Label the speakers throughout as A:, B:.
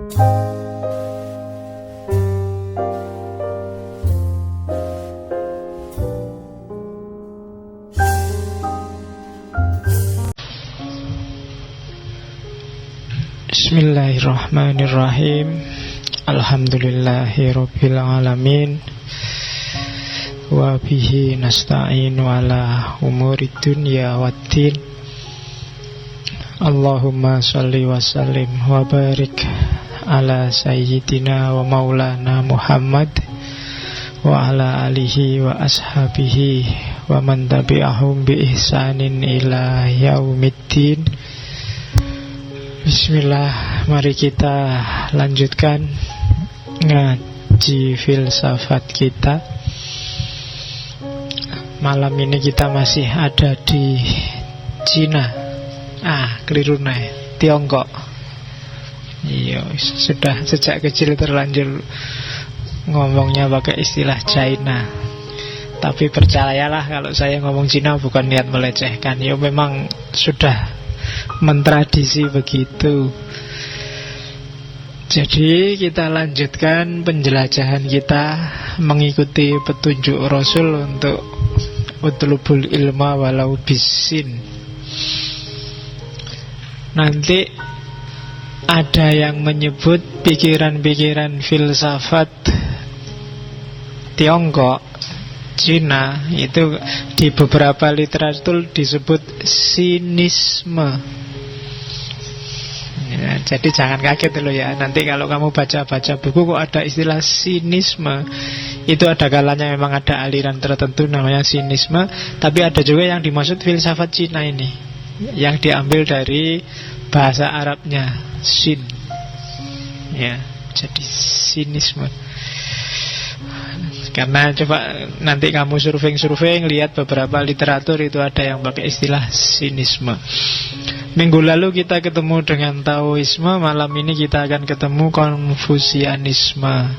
A: Bismillahirrahmanirrahim. Alhamdulillahirabbil alamin. Wa bihi nasta'inu ala umurid dunya waddin. Allahumma shalli wa sallim wa barik ala sayyidina wa maulana Muhammad wa ala alihi wa ashabihi wa man tabi'ahum bi ihsanin ila yaumiddin. Bismillah, mari kita lanjutkan ngaji filsafat kita. Malam ini kita masih ada di Cina. Keliru nih, Tiongkok. Iya, sudah sejak kecil terlanjur ngomongnya pakai istilah China. Tapi percayalah kalau saya ngomong Cina bukan niat melecehkan. Ya memang sudah mentradisi begitu. Jadi kita lanjutkan penjelajahan kita mengikuti petunjuk Rasul untuk utlubul ilma walau bisin. Nanti ada yang menyebut pikiran-pikiran filsafat Tiongkok, Cina, itu di beberapa literatur disebut sinisme. Ya, jadi jangan kaget loh ya. Nanti kalau kamu baca-baca buku kok ada istilah sinisme, itu ada kalanya memang ada aliran tertentu namanya sinisme. Tapi ada juga yang dimaksud filsafat Cina ini, yang diambil dari bahasa Arabnya sin. Ya, jadi sinisme. Karena coba nanti kamu survei-survei lihat beberapa literatur itu ada yang pakai istilah sinisme. Minggu lalu kita ketemu dengan Taoisme, malam ini kita akan ketemu Konfusianisme.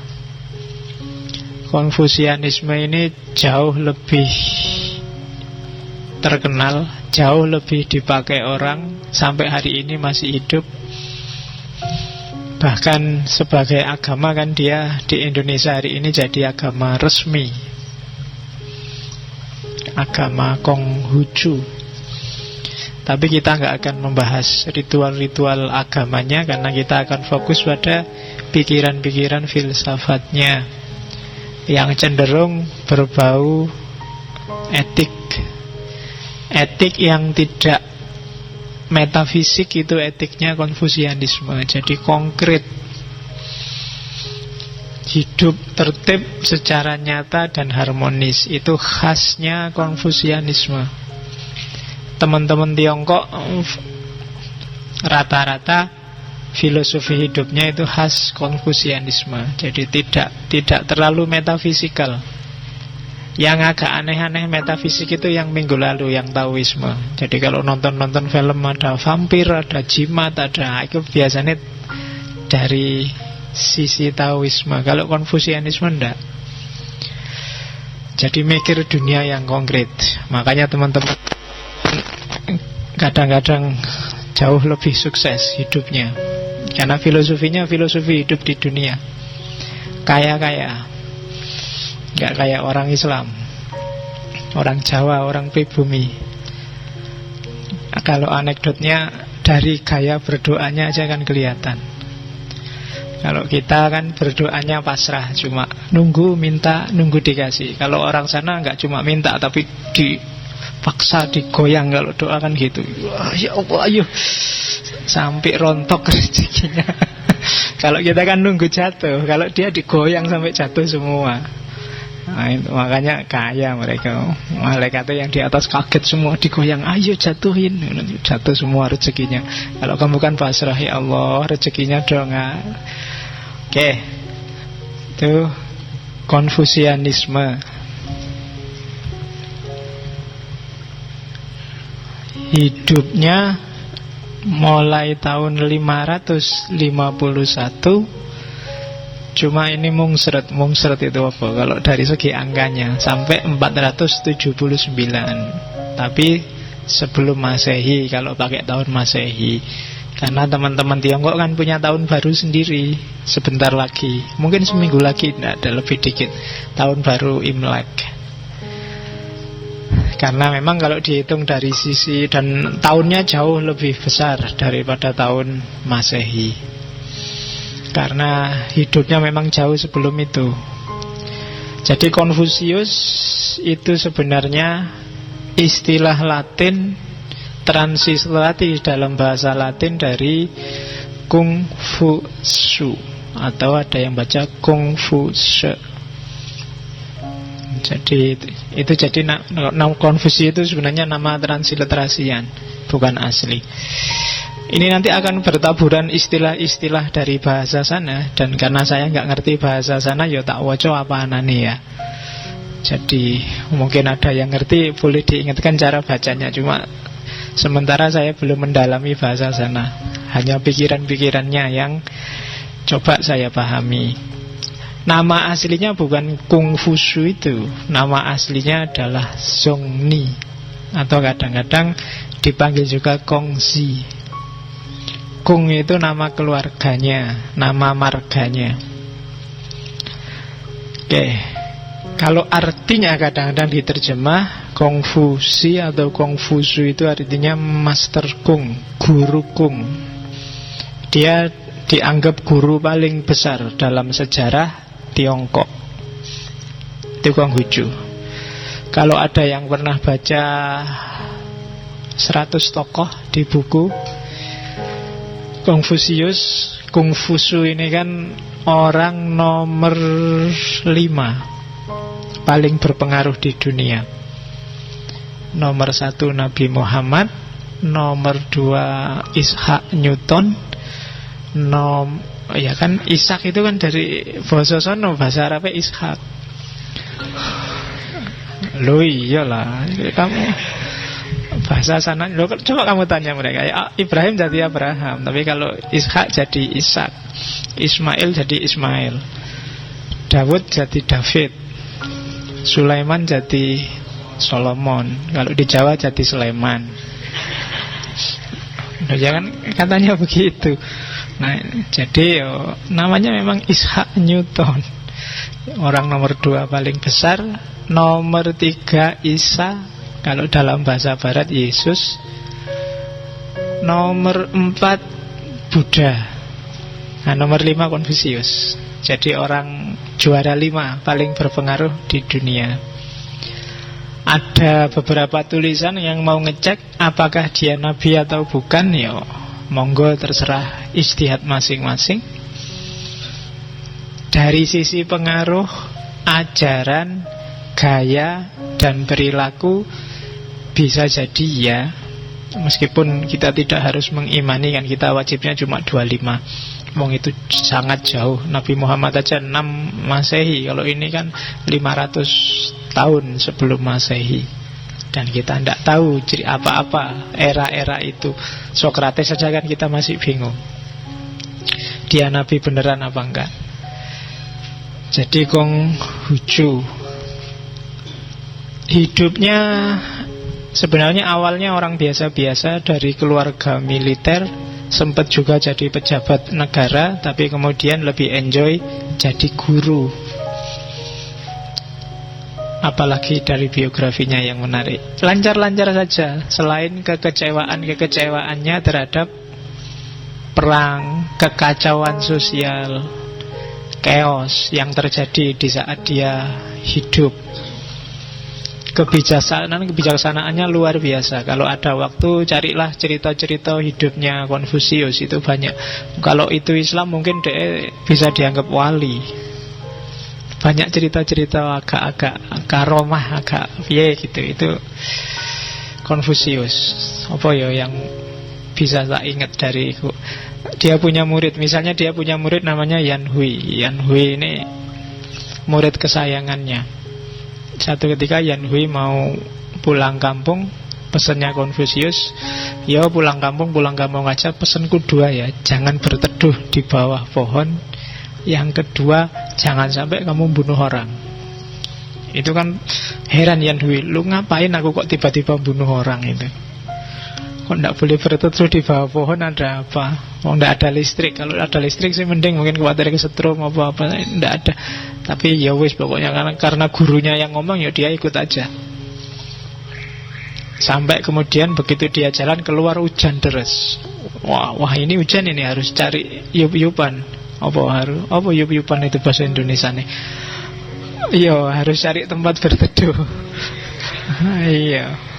A: Konfusianisme ini jauh lebih terkenal, jauh lebih dipakai orang, sampai hari ini masih hidup. Bahkan sebagai agama kan dia di Indonesia hari ini jadi agama resmi, agama Konghucu. Tapi kita nggak akan membahas ritual-ritual agamanya, karena kita akan fokus pada pikiran-pikiran filsafatnya yang cenderung berbau etik. Etik yang tidak metafisik, itu etiknya Konfusianisme. Jadi konkret, hidup tertib secara nyata dan harmonis, itu khasnya Konfusianisme. Teman-teman Tiongkok rata-rata filosofi hidupnya itu khas Konfusianisme. Jadi tidak terlalu metafisikal. Yang agak aneh-aneh metafisik itu yang minggu lalu, yang Taoisme. Jadi kalau nonton-nonton film ada vampir, ada jimat, itu biasanya dari sisi Taoisme. Kalau Konfusianisme enggak. Jadi mikir dunia yang konkret. Makanya teman-teman kadang-kadang jauh lebih sukses hidupnya, karena filosofinya filosofi hidup di dunia. Kaya-kaya, nggak kayak orang Islam, orang Jawa, orang pribumi. Kalau anekdotnya dari gaya berdoanya aja kan kelihatan. Kalau kita kan berdoanya pasrah, cuma nunggu, minta, nunggu dikasih. Kalau orang sana nggak cuma minta, tapi dipaksa, digoyang. Kalau doa kan gitu, wah, ya Allah, ayo, sampai rontok rezekinya. Kalau kita kan nunggu jatuh, kalau dia digoyang sampai jatuh semua. Nah, itu makanya kaya mereka. Malaikatnya yang di atas kaget semua, digoyang, ayo jatuhin, jatuh semua rezekinya. Kalau kamu kan pasrah, ya Allah, rezekinya dong. Oke, itu Konfusianisme. Hidupnya mulai tahun 551. Cuma ini mungsret itu apa? Kalau dari segi angkanya sampai 479. Tapi sebelum Masehi, kalau pakai tahun Masehi. Karena teman-teman Tiongkok kan punya tahun baru sendiri. Sebentar lagi, mungkin seminggu lagi, tidak ada, lebih dikit, tahun baru Imlek. Karena memang kalau dihitung dari sisi, dan tahunnya jauh lebih besar daripada tahun Masehi, karena hidupnya memang jauh sebelum itu. Jadi Konfusius itu sebenarnya istilah Latin, transliterasi dalam bahasa Latin dari Kung Fu Shu, atau ada yang baca Kung Fu She. Jadi itu jadi nama Konfusius itu sebenarnya nama transliterasian, bukan asli. Ini nanti akan bertaburan istilah-istilah dari bahasa sana, dan karena saya nggak ngerti bahasa sana, ya tak woco apa anane ya. Jadi mungkin ada yang ngerti, boleh diingatkan cara bacanya. Cuma sementara saya belum mendalami bahasa sana, hanya pikiran-pikirannya yang coba saya pahami. Nama aslinya bukan Kung Fu Shu itu. Nama aslinya adalah Zhongni, atau kadang-kadang dipanggil juga Kongzi. Kung itu nama keluarganya, nama marganya. Oke. Kalau artinya kadang-kadang diterjemah Kongfusi atau Kongfusu, itu artinya Master Kung, Guru Kung. Dia dianggap guru paling besar dalam sejarah Tiongkok. Itu Konghucu. Kalau ada yang pernah baca 100 tokoh di buku Konfusius, Kungfusu ini kan orang nomor 5 paling berpengaruh di dunia. Nomor 1 Nabi Muhammad, nomor 2 Ishak Newton, ya kan Ishak itu kan dari bahasa sono, bahasa Arabnya Ishak. Loh iyalah, kamu bahasa sana, loh, coba kamu tanya mereka ya, Ibrahim jadi Abraham, tapi kalau Ishak jadi Ishak, Ismail jadi Ismail, Daud jadi David, Sulaiman jadi Solomon, kalau di Jawa jadi Sulaiman. Nah, jangan katanya begitu. Nah, jadi namanya memang Ishak Newton, orang nomor 2 paling besar. Nomor 3 Isa, kalau dalam bahasa barat Yesus. Nomor 4 Buddha. Nah, nomor 5 Konfusius. Jadi orang juara 5 paling berpengaruh di dunia. Ada beberapa tulisan yang mau ngecek apakah dia nabi atau bukan, ya monggo, terserah ijtihad masing-masing. Dari sisi pengaruh, ajaran, gaya, dan perilaku bisa jadi ya. Meskipun kita tidak harus mengimani, kan kita wajibnya cuma 25. Wong itu sangat jauh. Nabi Muhammad aja 6 Masehi. Kalau ini kan 500 tahun sebelum Masehi. Dan kita tidak tahu apa-apa era-era itu. Sokrates saja kan kita masih bingung, dia nabi beneran apa enggak. Jadi Konghucu hidupnya sebenarnya awalnya orang biasa-biasa dari keluarga militer, sempat juga jadi pejabat negara, tapi kemudian lebih enjoy jadi guru. Apalagi dari biografinya yang menarik, lancar-lancar saja, selain kekecewaannya terhadap perang, kekacauan sosial, chaos yang terjadi di saat dia hidup. Kebijaksanaannya luar biasa. Kalau ada waktu, carilah cerita-cerita hidupnya Konfusius, itu banyak. Kalau itu Islam mungkin dia bisa dianggap wali. Banyak cerita-cerita agak karomah, agak gitu. Itu Konfusius. Apa ya yang bisa tak ingat dari dia punya murid. Misalnya dia punya murid namanya Yan Hui. Yan Hui ini murid kesayangannya. Satu ketika Yan Hui mau pulang kampung, pesannya Konfusius, ya pulang kampung aja, pesanku 2 ya, jangan berteduh di bawah pohon. Yang kedua, jangan sampai kamu bunuh orang. Itu kan heran Yan Hui, lu ngapain aku kok tiba-tiba bunuh orang itu. Kok tidak boleh berteduh di bawah pohon, ada apa? Oh, tidak ada listrik. Kalau ada listrik sih mending, mungkin khawatir kesetrum apa-apa. Tidak ada. Tapi ya wis, pokoknya karena gurunya yang ngomong, ya dia ikut aja. Sampai kemudian begitu dia jalan keluar hujan deras. Wah ini hujan, ini harus cari yup-yupan. Apa yup-yupan itu bahasa Indonesia nih? Iya, harus cari tempat berteduh. Iya.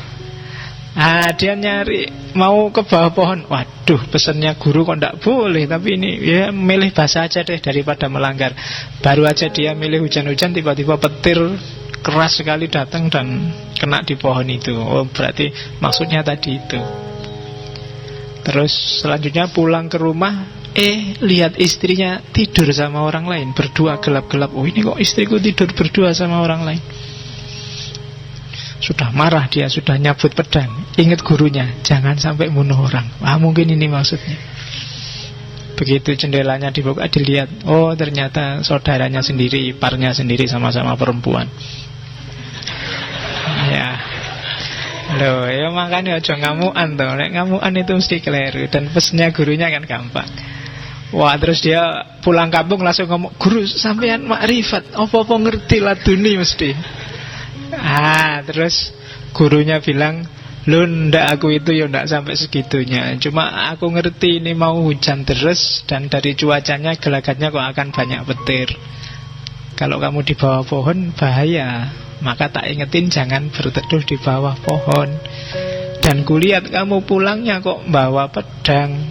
A: Dia nyari mau ke bawah pohon. Waduh, pesannya guru kok tidak boleh. Tapi ini ya milih bahasa aja deh daripada melanggar. Baru aja dia milih hujan-hujan, tiba-tiba petir keras sekali datang dan kena di pohon itu. Oh, berarti maksudnya tadi itu. Terus selanjutnya pulang ke rumah, lihat istrinya tidur sama orang lain, berdua gelap-gelap. Oh, ini kok istriku tidur berdua sama orang lain. Sudah marah dia, sudah nyabut pedang. Ingat gurunya, jangan sampai bunuh orang. Mungkin ini maksudnya. Begitu jendelanya dibuka, dilihat, oh ternyata saudaranya sendiri, iparnya sendiri, sama-sama perempuan. Ya. Loh, ya makanya aja ngamuan tuh. Nek ngamuan itu mesti keliru. Dan pesennya gurunya kan gampang. Wah, terus dia pulang kampung langsung ngomong, guru sampean makrifat, apa-apa ngerti laduni mesti. Terus gurunya bilang, lu ndak, aku itu ya ndak sampai segitunya. Cuma aku ngerti ini mau hujan deras, dan dari cuacanya gelagatnya kok akan banyak petir. Kalau kamu di bawah pohon bahaya, maka tak ingetin jangan berteduh di bawah pohon. Dan kulihat kamu pulangnya kok bawa pedang.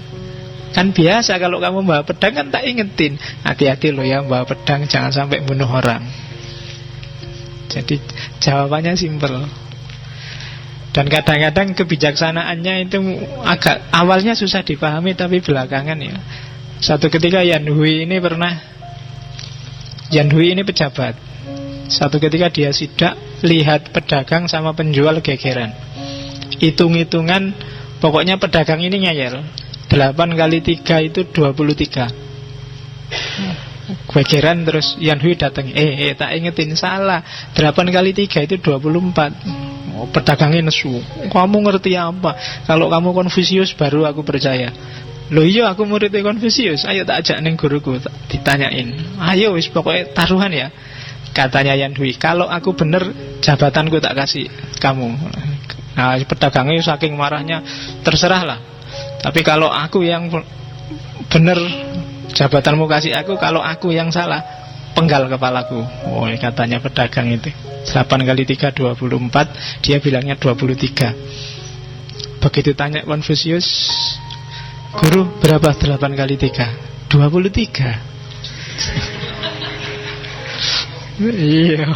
A: Kan biasa kalau kamu bawa pedang kan tak ingetin, hati-hati lo ya bawa pedang, jangan sampai bunuh orang. Jadi jawabannya simpel. Dan kadang-kadang kebijaksanaannya itu agak awalnya susah dipahami, tapi belakangan ya. Satu ketika Yan Hui ini pejabat. Satu ketika dia sidak, lihat pedagang sama penjual gegeran. Hitung-hitungan, pokoknya pedagang ini ngeyel. 8 kali 3 itu 23. Gegeran, terus Yan Hui datang. Tak ingetin, salah. 8 kali 3 itu 24. Pedagangnya nesu. Kamu ngerti apa? Kalau kamu Konfusius baru aku percaya. Loh iya, aku muridnya Konfusius. Ayo tak ajak neng guruku, ditanyain. Ayo wis pokoknya taruhan ya. Katanya Yan Hui, kalau aku bener jabatanku tak kasih kamu. Nah, pedagangnya saking marahnya, terserahlah. Tapi kalau aku yang bener, jabatanmu kasih aku, kalau aku yang salah, penggal kepalaku. Oh, katanya pedagang itu. 8 kali 3 24. Dia bilangnya 23. Begitu tanya Konfusius, guru berapa 8 kali 3? 23. Iya.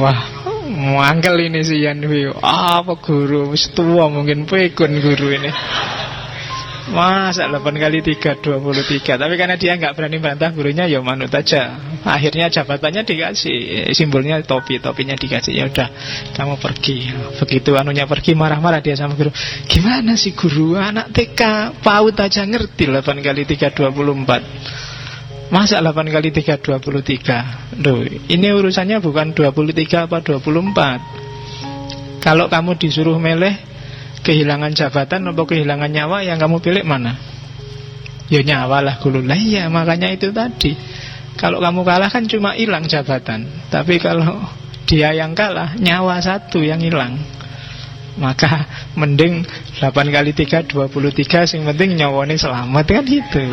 A: Wah, mangkel ini si Yan Hui. Apa guru? Wis tua mungkin, pekun guru ini. Masa 8 kali 3 23. Tapi karena dia nggak berani bantah gurunya, ya manut aja. Akhirnya jabatannya dikasih, simbolnya topinya dikasih. Ya udah, kamu pergi. Begitu anunya pergi, marah-marah dia sama guru. Gimana sih guru, anak TK PAUD aja ngerti 8 kali 3 24. Masa 8 kali 3 23. Loh, ini urusannya bukan 23 apa 24. Kalau kamu disuruh milih kehilangan jabatan atau kehilangan nyawa, yang kamu pilih mana? Ya nyawa lah guru. Lah iya, makanya itu tadi. Kalau kamu kalah kan cuma hilang jabatan. Tapi kalau dia yang kalah, nyawa satu yang hilang. Maka mending 8 kali 3 23, sing penting nyawanya selamat, kan gitu.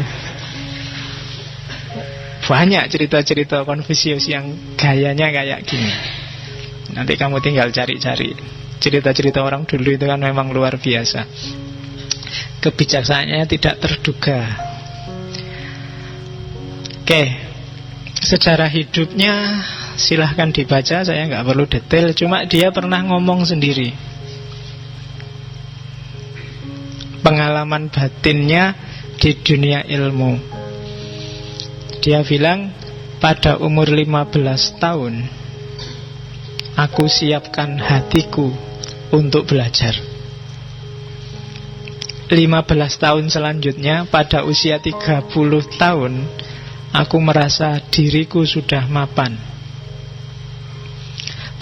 A: Banyak cerita-cerita Konfusius yang gayanya kayak gini. Nanti kamu tinggal cari-cari. Cerita-cerita orang dulu itu kan memang luar biasa. Kebijaksanaannya tidak terduga. Oke, sejarah hidupnya silahkan dibaca, saya nggak perlu detail. Cuma dia pernah ngomong sendiri pengalaman batinnya di dunia ilmu. Dia bilang, pada umur 15 tahun aku siapkan hatiku untuk belajar. 15 tahun selanjutnya, pada usia 30 tahun aku merasa diriku sudah mapan.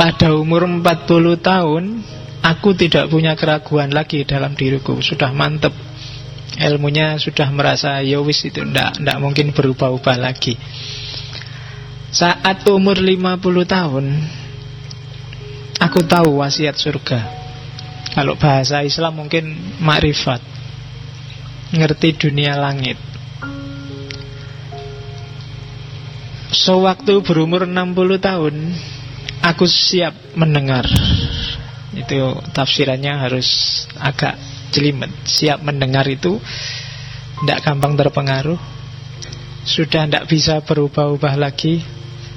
A: Pada umur 40 tahun Aku tidak punya keraguan lagi dalam diriku, sudah mantep. Ilmunya sudah merasa ya wis itu ndak mungkin berubah-ubah lagi. Saat umur 50 tahun aku tahu wasiat surga. Kalau bahasa Islam mungkin makrifat, ngerti dunia langit. Sewaktu berumur 60 tahun aku siap mendengar. Itu tafsirannya harus agak jelimet. Siap mendengar itu tidak gampang terpengaruh, sudah tidak bisa berubah-ubah lagi,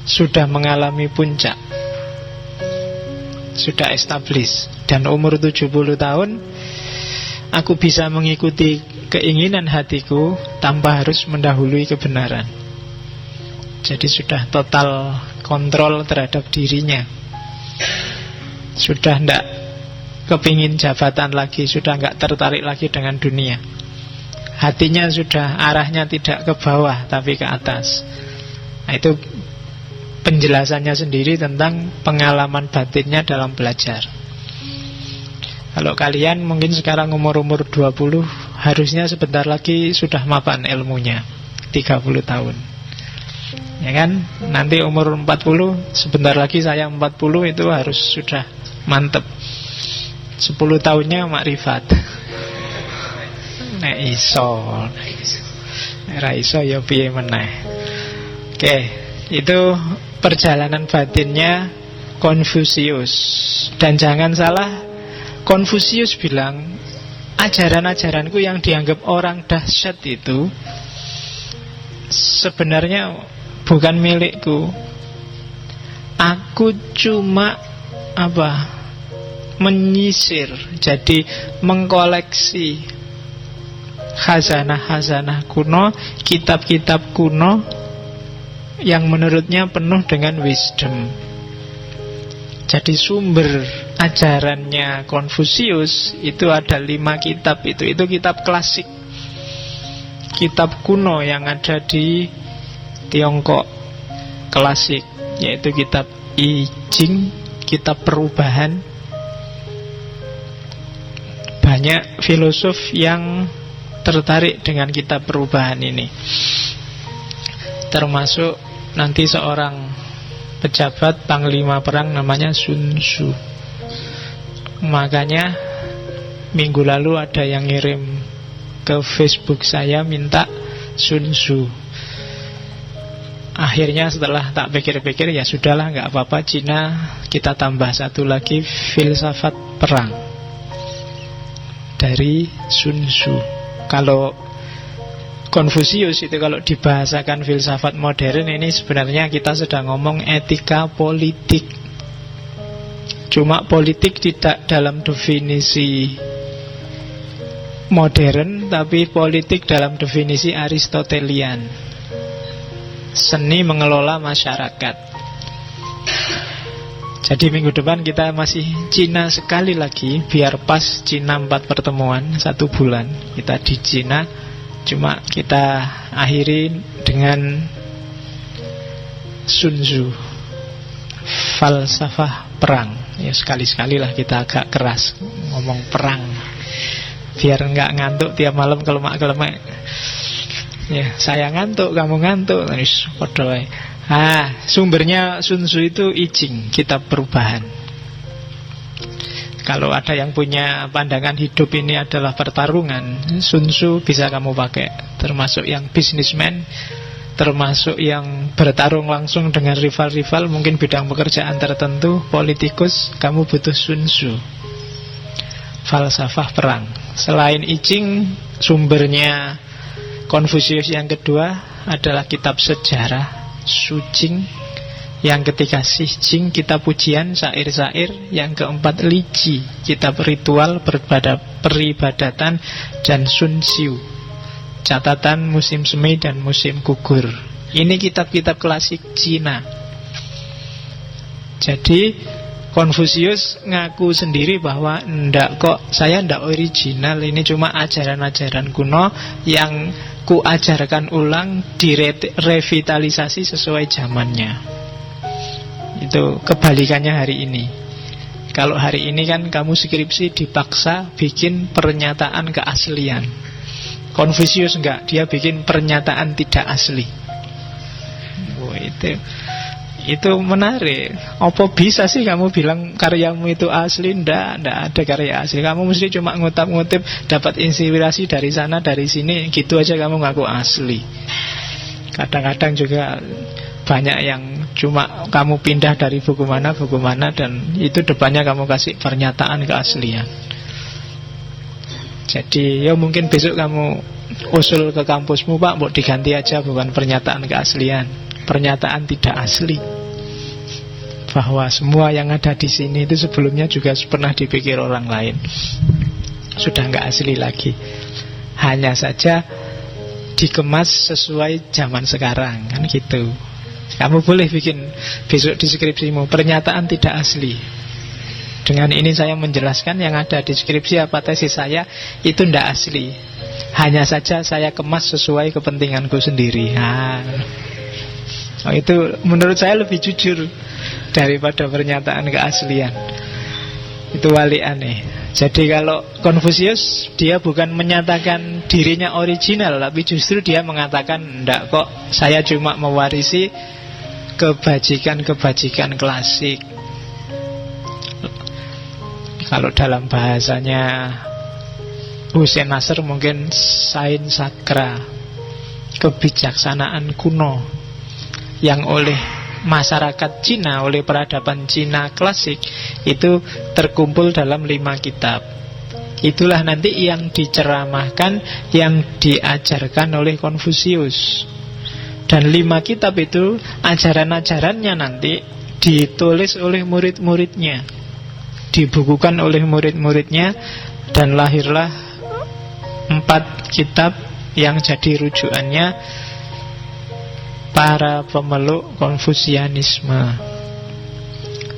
A: sudah mengalami puncak, sudah establis. Dan umur 70 tahun aku bisa mengikuti keinginan hatiku tanpa harus mendahului kebenaran. Jadi sudah total kontrol terhadap dirinya. Sudah tidak kepingin jabatan lagi, sudah tidak tertarik lagi dengan dunia. Hatinya sudah arahnya tidak ke bawah tapi ke atas. Nah, itu penjelasannya sendiri tentang pengalaman batinnya dalam belajar. Kalau kalian mungkin sekarang umur-umur 20, harusnya sebentar lagi sudah mapan ilmunya, 30 tahun. Ya kan? Nanti umur 40, sebentar lagi saya 40, itu harus sudah mantep. 10 tahunnya makrifat. Nek iso. Nek ra iso ya piye meneh. Oke, itu perjalanan batinnya Konfusius. Dan jangan salah, Konfusius bilang, ajaran-ajaranku yang dianggap orang dahsyat itu sebenarnya bukan milikku. Aku cuma menyisir, jadi mengkoleksi khazanah-khazanah kuno, kitab-kitab kuno yang menurutnya penuh dengan wisdom. Jadi sumber ajarannya Konfusius itu ada 5 kitab. Itu kitab klasik, kitab kuno yang ada di Tiongkok klasik, yaitu kitab I Ching, kitab perubahan. Banyak filosof yang tertarik dengan kitab perubahan ini, termasuk nanti seorang pejabat panglima perang namanya Sun Tzu. Makanya minggu lalu ada yang ngirim ke Facebook saya minta Sun Tzu. Akhirnya setelah tak pikir-pikir, ya sudahlah, nggak apa-apa, Cina kita tambah satu lagi, filsafat perang dari Sun Tzu. Kalau Konfusius itu kalau dibahasakan filsafat modern, ini sebenarnya kita sedang ngomong etika politik. Cuma politik tidak dalam definisi modern, tapi politik dalam definisi Aristotelian. Seni mengelola masyarakat. Jadi minggu depan kita masih Cina sekali lagi, biar pas Cina 4 pertemuan 1 bulan kita di Cina. Cuma kita akhiri dengan Sun Tzu, falsafah perang. Ya sekali-sekali lah kita agak keras ngomong perang, biar nggak ngantuk tiap malam kelemak-kelemak. Ya, saya ngantuk, kamu ngantuk, terus podoy. Sumbernya Sun Tzu itu I Ching, kitab perubahan. Kalau ada yang punya pandangan hidup ini adalah pertarungan, Sun Tzu bisa kamu pakai. Termasuk yang bisnismen, termasuk yang bertarung langsung dengan rival-rival, mungkin bidang pekerjaan tertentu, politikus, kamu butuh Sun Tzu, falsafah perang. Selain I Ching, sumbernya Konfusius yang kedua adalah kitab sejarah Su Jing. Yang ketiga Shi Jing, kitab pujian, syair-syair. Yang keempat Li Ji, kitab ritual peribadatan. Dan Sun Xiu, catatan musim semi dan musim gugur. Ini kitab-kitab klasik Cina. Jadi Konfusius ngaku sendiri bahwa ndak kok, saya ndak original, ini cuma ajaran-ajaran kuno yang ku ajarkan ulang, direvitalisasi sesuai zamannya. Itu kebalikannya hari ini. Kalau hari ini kan kamu skripsi dipaksa bikin pernyataan keaslian. Konfusius enggak, dia bikin pernyataan tidak asli. Oh, itu menarik. Apa bisa sih kamu bilang karyamu itu asli? Ndak ada karya asli. Kamu mesti cuma ngutip-ngutip, dapat inspirasi dari sana dari sini, gitu aja kamu ngaku asli. Kadang-kadang juga banyak yang cuma kamu pindah dari buku mana dan itu depannya kamu kasih pernyataan keaslian. Jadi ya mungkin besok kamu usul ke kampusmu, Pak, mau diganti aja, bukan pernyataan keaslian, pernyataan tidak asli, bahwa semua yang ada di sini itu sebelumnya juga pernah dipikir orang lain, sudah nggak asli lagi, hanya saja dikemas sesuai zaman sekarang, kan gitu. Kamu boleh bikin besok di skripsimu pernyataan tidak asli. Dengan ini saya menjelaskan yang ada di skripsi apa tesis saya itu tidak asli, hanya saja saya kemas sesuai kepentinganku sendiri. Itu menurut saya lebih jujur daripada pernyataan keaslian. Itu wali aneh. Jadi kalau Konfusius, dia bukan menyatakan dirinya original, tapi justru dia mengatakan, enggak kok, saya cuma mewarisi kebajikan-kebajikan klasik. Kalau dalam bahasanya Hussein Nasr mungkin sains sakra, kebijaksanaan kuno yang oleh masyarakat Cina, oleh peradaban Cina klasik itu terkumpul dalam 5 kitab. Itulah nanti yang diceramahkan, yang diajarkan oleh Konfusius. Dan 5 kitab itu ajaran-ajarannya nanti ditulis oleh murid-muridnya, dibukukan oleh murid-muridnya, dan lahirlah 4 kitab yang jadi rujukannya para pemeluk Konfusianisme.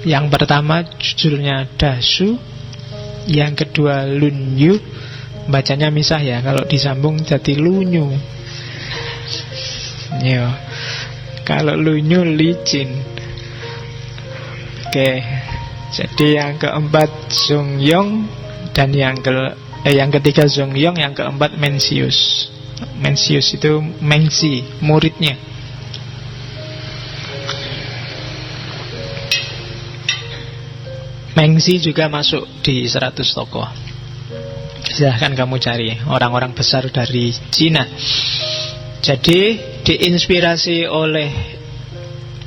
A: Yang pertama judulnya Dasu, yang kedua Lunyu, bacanya misah ya, kalau disambung jadi Lunyu. Yo. Kalau Lunyu licin. Oke. Jadi yang keempat Zongyong, dan yang ketiga Zongyong, yang keempat Mencius. Mencius itu Mengzi, muridnya. Mengzi juga masuk di 100 tokoh. Silahkan kamu cari orang-orang besar dari Cina. Jadi diinspirasi oleh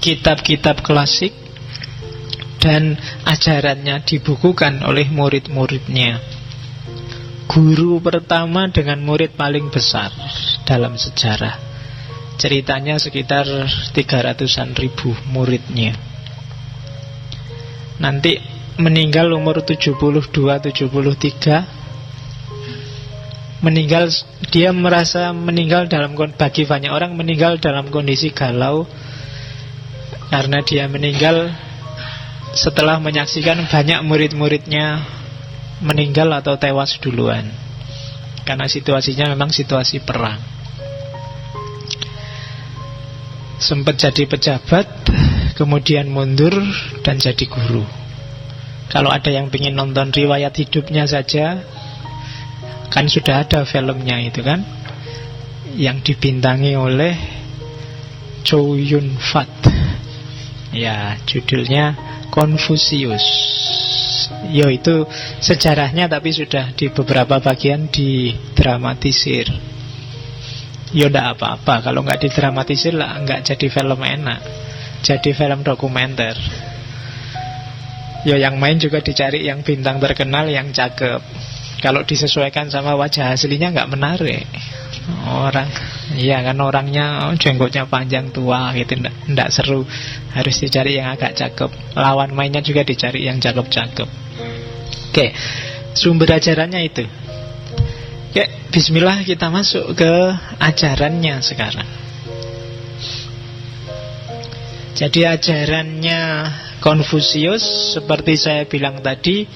A: kitab-kitab klasik dan ajarannya dibukukan oleh murid-muridnya. Guru pertama dengan murid paling besar dalam sejarah. Ceritanya sekitar 300-an ribu muridnya. Nanti meninggal umur 72-73. Meninggal, dia merasa meninggal bagi banyak orang meninggal dalam kondisi galau, karena dia meninggal setelah menyaksikan banyak murid-muridnya meninggal atau tewas duluan, karena situasinya memang situasi perang. Sempat jadi pejabat, kemudian mundur dan jadi guru. Kalau ada yang ingin nonton riwayat hidupnya saja, kan sudah ada filmnya itu kan, yang dibintangi oleh Chow Yun Fat. Ya, judulnya Konfusius. Yo, itu sejarahnya, tapi sudah di beberapa bagian didramatisir. Yo, ndak apa-apa kalau nggak didramatisir lah, nggak jadi film enak, jadi film dokumenter. Yo, yang main juga dicari yang bintang terkenal, yang cakep. Kalau disesuaikan sama wajah aslinya nggak menarik. Orang, iya kan, orangnya jenggotnya panjang tua gitu, ndak seru. Harus dicari yang agak cakep. Lawan mainnya juga dicari yang cakep-cakep. Oke, sumber ajarannya itu. Oke, bismillah, kita masuk ke ajarannya sekarang. Jadi ajarannya Konfusius, seperti saya bilang tadi,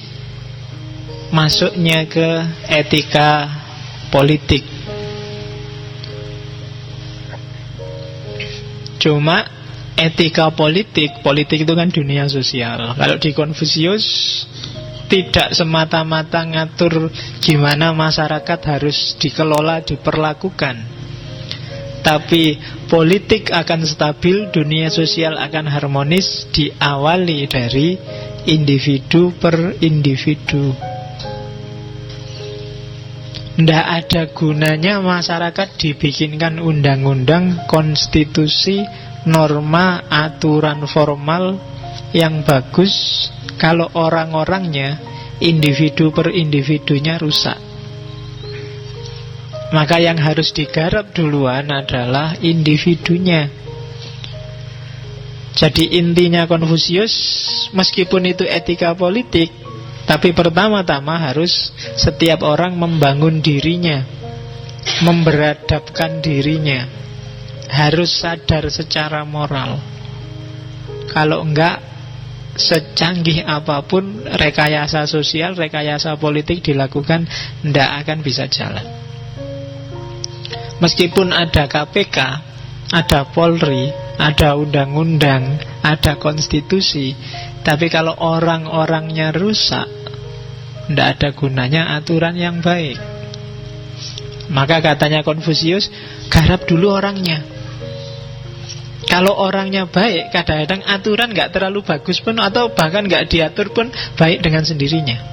A: masuknya ke etika politik. Cuma etika politik, politik itu kan dunia sosial. Kalau di Konfusius tidak semata-mata ngatur gimana masyarakat harus dikelola, diperlakukan, tapi politik akan stabil, dunia sosial akan harmonis, diawali dari individu per individu. Tidak ada gunanya masyarakat dibikinkan undang-undang, konstitusi, norma, aturan formal yang bagus kalau orang-orangnya, individu per individunya rusak. Maka yang harus digarap duluan adalah individunya. Jadi intinya Konfusius, meskipun itu etika politik, tapi pertama-tama harus setiap orang membangun dirinya, memberadabkan dirinya, harus sadar secara moral. Kalau enggak, secanggih apapun rekayasa sosial, rekayasa politik dilakukan, tidak akan bisa jalan. Meskipun ada KPK, ada Polri, ada undang-undang, ada konstitusi, tapi kalau orang-orangnya rusak, tidak ada gunanya aturan yang baik. Maka katanya Konfusius, garap dulu orangnya. Kalau orangnya baik, kadang-kadang aturan nggak terlalu bagus pun, atau bahkan nggak diatur pun, baik dengan sendirinya.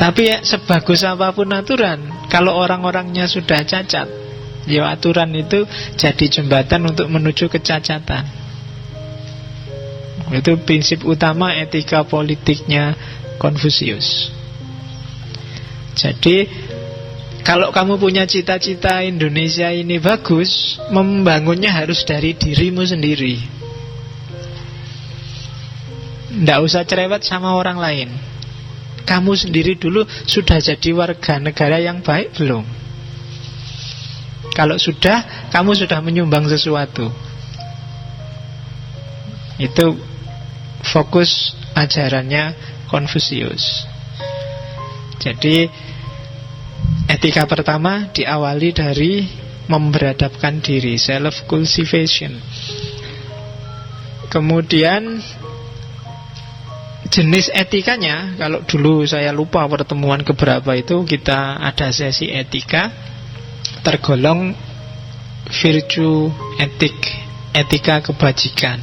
A: Tapi ya, sebagus apapun aturan, kalau orang-orangnya sudah cacat, ya aturan itu jadi jembatan untuk menuju kecacatan. Itu prinsip utama etika politiknya Konfusius. Jadi kalau kamu punya cita-cita Indonesia ini bagus, membangunnya harus dari dirimu sendiri. Tidak usah cerewet sama orang lain. Kamu sendiri dulu sudah jadi warga negara yang baik belum? Kalau sudah, kamu sudah menyumbang sesuatu. Itu fokus ajarannya Konfusius. Jadi etika pertama diawali dari memberadabkan diri, self cultivation. Kemudian jenis etikanya, kalau dulu saya lupa pertemuan keberapa itu kita ada sesi etika, tergolong virtue etik, etika kebajikan,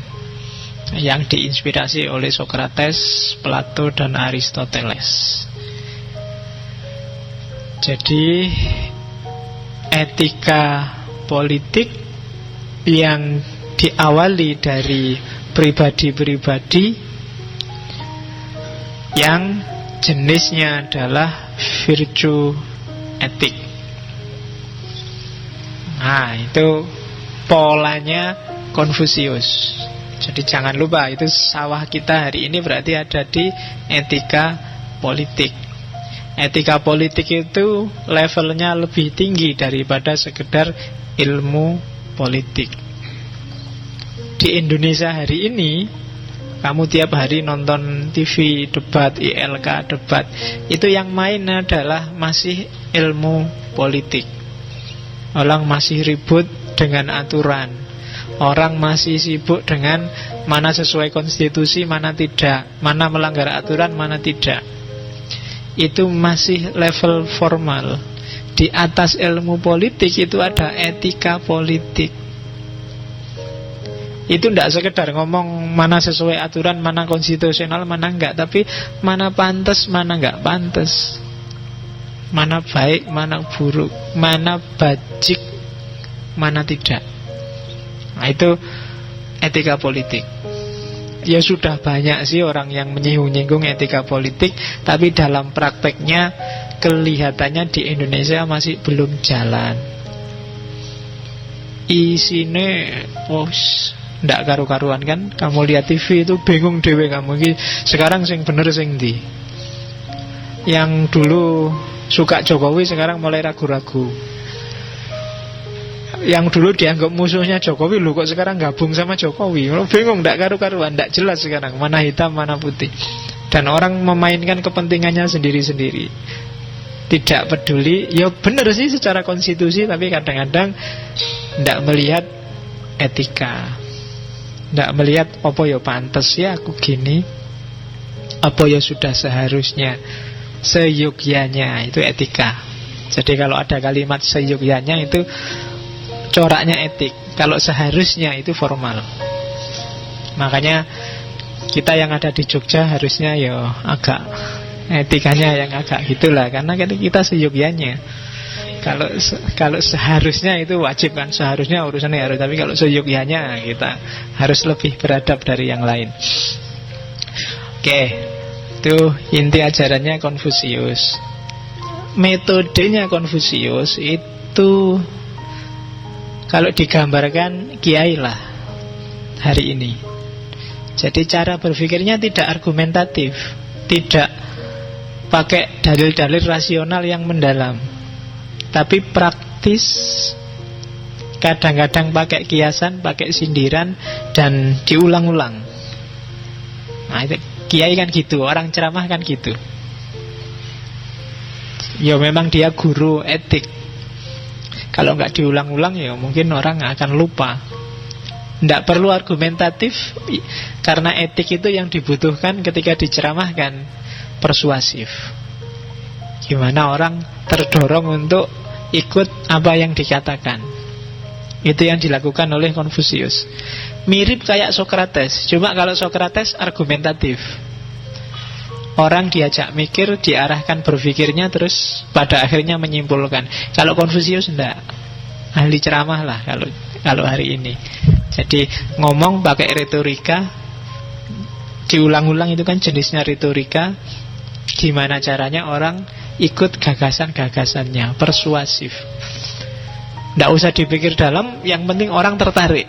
A: yang diinspirasi oleh Socrates, Plato, dan Aristoteles. Jadi etika politik yang diawali dari pribadi-pribadi yang jenisnya adalah virtue etik. Nah, itu polanya Konfusius. Jadi jangan lupa, itu sawah kita hari ini berarti ada di etika politik. Etika politik itu levelnya lebih tinggi daripada sekedar ilmu politik. Di Indonesia hari ini, kamu tiap hari nonton TV debat, ILK debat, itu yang main adalah masih ilmu politik. Orang masih ribut dengan aturan, orang masih sibuk dengan mana sesuai konstitusi, mana tidak, mana melanggar aturan, mana tidak. Itu masih level formal. Di atas ilmu politik itu ada etika politik. Itu tidak sekedar ngomong mana sesuai aturan, mana konstitusional, mana enggak, tapi mana pantas, mana enggak pantas, mana baik, mana buruk, mana bajik, mana tidak. Nah, itu etika politik. Ya sudah banyak sih orang yang menyinggung-nyinggung etika politik, tapi dalam prakteknya kelihatannya di Indonesia masih belum jalan. Isine ndak karu-karuan kan. Kamu lihat TV itu bingung dewe kamu iki sekarang sing bener sing ndi. Yang dulu suka Jokowi sekarang mulai ragu-ragu. Yang dulu dianggap musuhnya Jokowi, lu kok sekarang gabung sama Jokowi. Lo bingung, ndak karu-karuan, ndak jelas sekarang mana hitam mana putih. Dan orang memainkan kepentingannya sendiri-sendiri, tidak peduli. Ya benar sih secara konstitusi, tapi kadang-kadang ndak melihat etika. Tidak melihat apa ya pantes ya aku gini, apa ya sudah seharusnya, seyogyanya, itu etika. Jadi kalau ada kalimat seyogyanya itu coraknya etik. Kalau seharusnya itu formal. Makanya kita yang ada di Jogja harusnya ya agak etikanya yang agak gitulah, karena kita seyogyanya. Kalau seharusnya itu wajib kan, seharusnya urusannya harus, tapi kalau seyogyanya kita harus lebih beradab dari yang lain. Oke, itu inti ajarannya Konfusius. Metodenya Konfusius itu kalau digambarkan kiai lah hari ini. Jadi cara berpikirnya tidak argumentatif, tidak pakai dalil-dalil rasional yang mendalam, tapi praktis. Kadang-kadang pakai kiasan, pakai sindiran, dan diulang-ulang. Nah itu kiai kan gitu, orang ceramah kan gitu. Ya memang dia guru etik. Kalau nggak diulang-ulang ya mungkin orang akan lupa. Tidak perlu argumentatif, karena etik itu yang dibutuhkan ketika diceramahkan, persuasif. Gimana orang terdorong untuk ikut apa yang dikatakan. Itu yang dilakukan oleh Konfusius. Mirip kayak Sokrates, cuma kalau Sokrates argumentatif. Orang diajak mikir, diarahkan berpikirnya, terus pada akhirnya menyimpulkan. Kalau Konfusius enggak, ahli ceramah lah kalau hari ini. Jadi ngomong pakai retorika, diulang-ulang, itu kan jenisnya retorika. Gimana caranya orang ikut gagasan-gagasannya, persuasif. Tidak usah dipikir dalam, yang penting orang tertarik.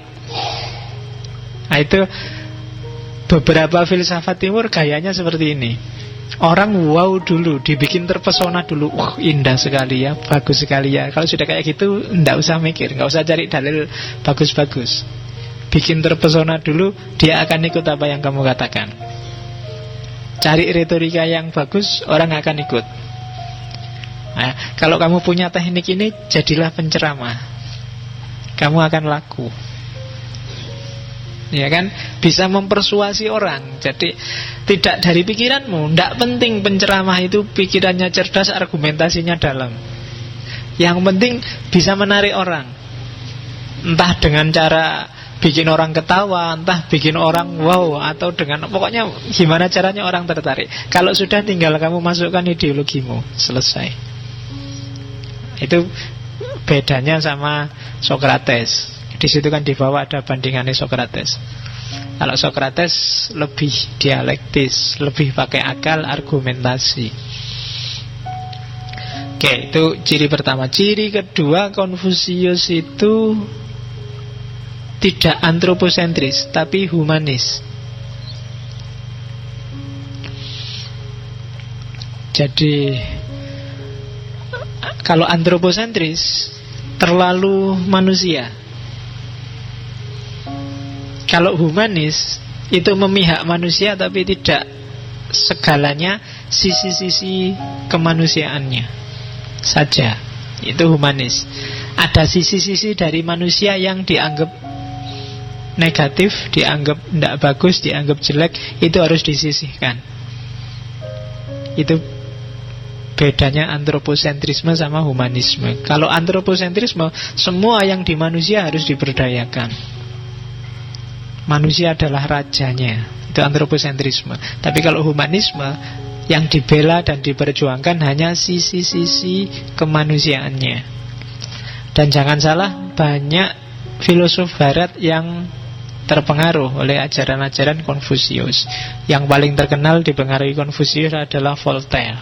A: Nah itu beberapa filsafat timur gayanya seperti ini. Orang wow dulu, dibikin terpesona dulu. Wah indah sekali ya, bagus sekali ya. Kalau sudah kayak gitu, tidak usah mikir, tidak usah cari dalil bagus-bagus. Bikin terpesona dulu, dia akan ikut apa yang kamu katakan. Cari retorika yang bagus, orang akan ikut. Nah, kalau kamu punya teknik ini, jadilah penceramah. Kamu akan laku. Ya kan? Bisa mempersuasi orang. Jadi tidak dari pikiranmu. Tidak penting penceramah itu pikirannya cerdas, argumentasinya dalam. Yang penting bisa menarik orang. Entah dengan cara bikin orang ketawa, entah bikin orang wow, atau dengan pokoknya gimana caranya orang tertarik. Kalau sudah, tinggal kamu masukkan ideologimu, selesai. Itu bedanya sama Sokrates. Di situ kan di bawah ada bandingannya Sokrates. Kalau Sokrates lebih dialektis, lebih pakai akal, argumentasi. Oke, itu ciri pertama. Ciri kedua, Konfusius itu tidak antroposentris, tapi humanis. Jadi kalau antroposentris terlalu manusia. Kalau humanis itu memihak manusia, tapi tidak segalanya, sisi-sisi kemanusiaannya saja. Itu humanis. Ada sisi-sisi dari manusia yang dianggap negatif, dianggap tidak bagus, dianggap jelek, itu harus disisihkan. Itu bedanya antroposentrisme sama humanisme. Kalau antroposentrisme, semua yang di manusia harus diberdayakan. Manusia adalah rajanya. Itu antroposentrisme. Tapi kalau humanisme, yang dibela dan diperjuangkan hanya sisi-sisi kemanusiaannya. Dan jangan salah, banyak filosof barat yang terpengaruh oleh ajaran-ajaran Konfusius. Yang paling terkenal dipengaruhi Konfusius adalah Voltaire.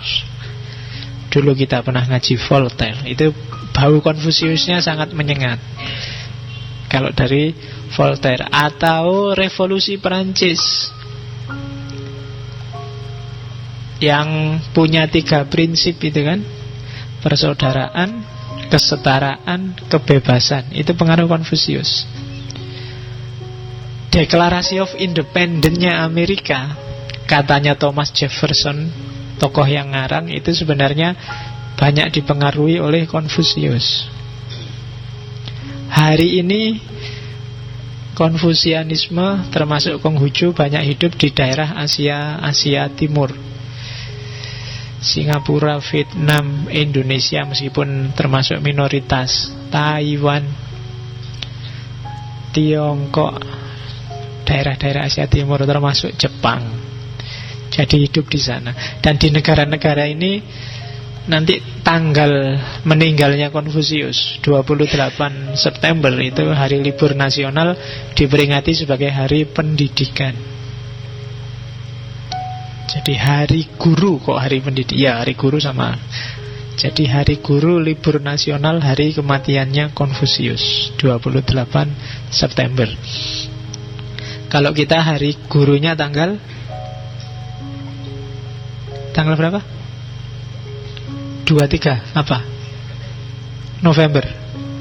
A: Dulu kita pernah ngaji Voltaire. Itu bau Konfusiusnya sangat menyengat. Kalau dari Voltaire. Atau revolusi Perancis, yang punya 3 prinsip itu kan: persaudaraan, kesetaraan, kebebasan. Itu pengaruh Konfusius. Deklarasi of Independence-nya Amerika, katanya Thomas Jefferson, tokoh yang ngarang, itu sebenarnya banyak dipengaruhi oleh Konfusius. Hari ini Konfusianisme termasuk Konghucu banyak hidup di daerah Asia Timur, Singapura, Vietnam, Indonesia meskipun termasuk minoritas, Taiwan, Tiongkok, daerah-daerah Asia Timur termasuk Jepang. Jadi hidup di sana. Dan di negara-negara ini nanti tanggal meninggalnya Konfusius 28 September itu hari libur nasional, diperingati sebagai hari pendidikan. Jadi hari guru, kok hari pendidik? Ya, hari guru sama. Jadi hari guru, libur nasional, hari kematiannya Konfusius 28 September. Kalau kita hari gurunya tanggal berapa? 23 apa? November.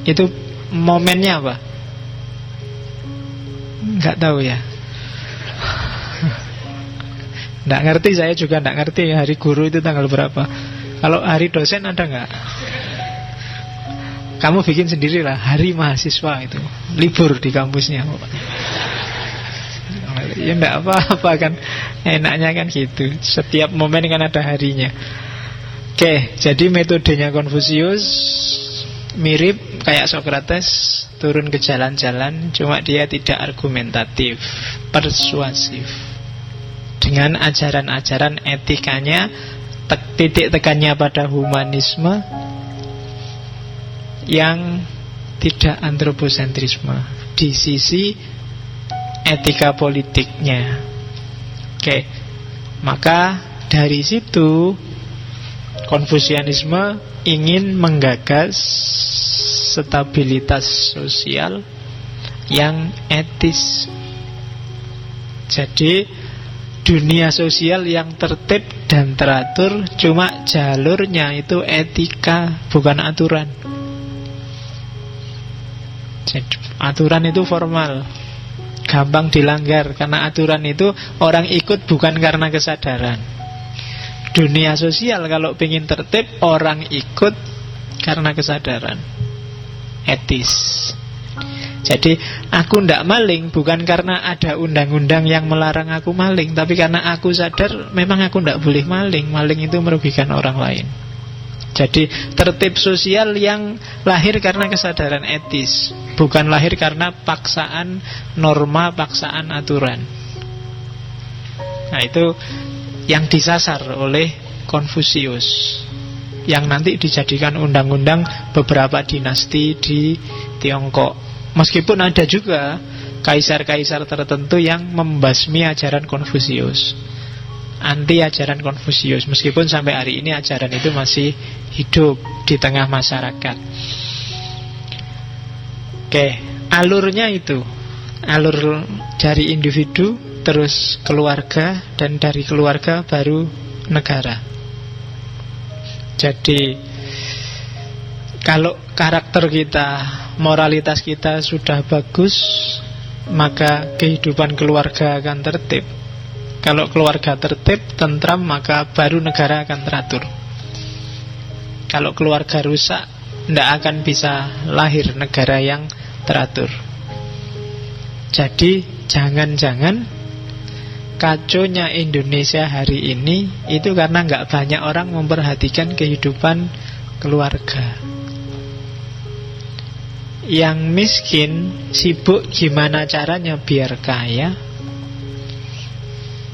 A: Itu momennya apa? Enggak tahu ya. Enggak ngerti, saya juga enggak ngerti hari guru itu tanggal berapa. Kalau hari dosen ada enggak? Kamu bikin sendirilah, hari mahasiswa itu. Libur di kampusnya. Ya enggak apa-apa kan. Enaknya kan gitu. Setiap momen kan ada harinya. Oke, jadi metodenya Konfusius mirip kayak Socrates, turun ke jalan-jalan, cuma dia tidak argumentatif, persuasif. Dengan ajaran-ajaran etikanya, titik tekannya pada humanisme yang tidak antroposentrisme di sisi etika politiknya. Oke, maka dari situ Konfusianisme ingin menggagas stabilitas sosial yang etis. Jadi dunia sosial yang tertib dan teratur, cuma jalurnya itu etika, bukan aturan. Jadi, aturan itu formal, gampang dilanggar. Karena aturan itu orang ikut bukan karena kesadaran. Dunia sosial kalau ingin tertib, orang ikut karena kesadaran etis. Jadi aku ndak maling bukan karena ada undang-undang yang melarang aku maling, tapi karena aku sadar memang aku ndak boleh maling. Maling itu merugikan orang lain. Jadi tertib sosial yang lahir karena kesadaran etis, bukan lahir karena paksaan norma, paksaan aturan. Nah itu yang disasar oleh Konfusius, yang nanti dijadikan undang-undang beberapa dinasti di Tiongkok. Meskipun ada juga kaisar-kaisar tertentu yang membasmi ajaran Konfusius, anti ajaran Konfusius, meskipun sampai hari ini ajaran itu masih hidup di tengah masyarakat. Oke, alurnya itu alur dari individu, terus keluarga, dan dari keluarga baru negara. Jadi kalau karakter kita, moralitas kita sudah bagus, maka kehidupan keluarga akan tertib. Kalau keluarga tertib, tentram, maka baru negara akan teratur. Kalau keluarga rusak, tidak akan bisa lahir negara yang teratur. Jadi jangan-jangan kaconya Indonesia hari ini itu karena nggak banyak orang memperhatikan kehidupan keluarga. Yang miskin sibuk gimana caranya biar kaya,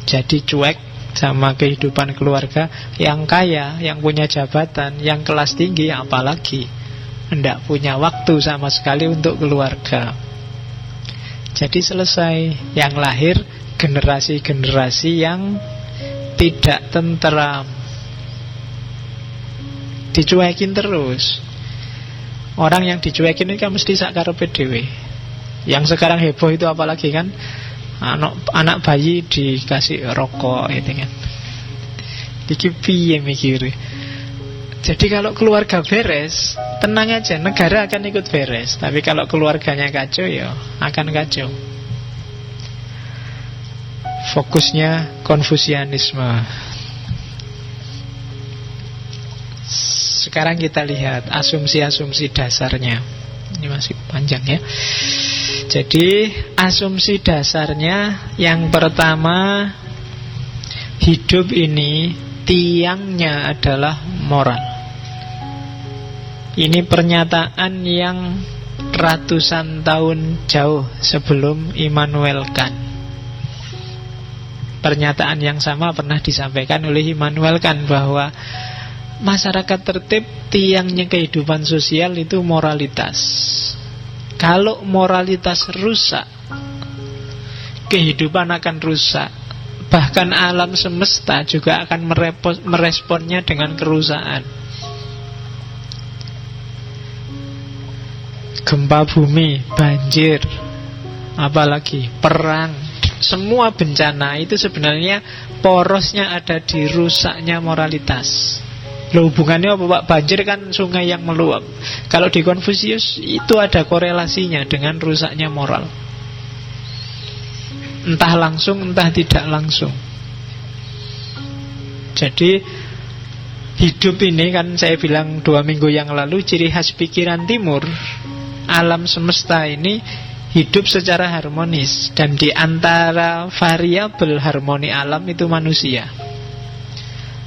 A: jadi cuek sama kehidupan keluarga. Yang kaya, yang punya jabatan, yang kelas tinggi apalagi nggak punya waktu sama sekali untuk keluarga. Jadi selesai, yang lahir generasi-generasi yang tidak tentram, dicuekin terus. Orang yang dicuekin ini kan mesti sakarepe dhewe. Yang sekarang heboh itu apalagi kan, anak bayi dikasih rokok itu kan. Iki piye mikire. Jadi kalau keluarga beres, tenang aja, negara akan ikut beres. Tapi kalau keluarganya kacau, ya akan kacau. Fokusnya Konfusianisme. Sekarang kita lihat asumsi-asumsi dasarnya. Ini masih panjang ya. Jadi asumsi dasarnya yang pertama, hidup ini tiangnya adalah moral. Ini pernyataan yang ratusan tahun jauh sebelum Immanuel Kant. Pernyataan yang sama pernah disampaikan oleh Immanuel Kant bahwa masyarakat tertib, tiangnya kehidupan sosial itu moralitas. Kalau moralitas rusak, kehidupan akan rusak. Bahkan alam semesta juga akan meresponnya dengan kerusakan. Gempa bumi, banjir, apalagi perang, semua bencana itu sebenarnya porosnya ada di rusaknya moralitas. Loh, hubungannya apa Pak? Banjir kan sungai yang meluap. Kalau di Konfusius itu ada korelasinya dengan rusaknya moral. Entah langsung, entah tidak langsung. Jadi hidup ini kan saya bilang 2 minggu yang lalu, ciri khas pikiran timur, alam semesta ini hidup secara harmonis. Dan di antara variabel harmoni alam itu manusia.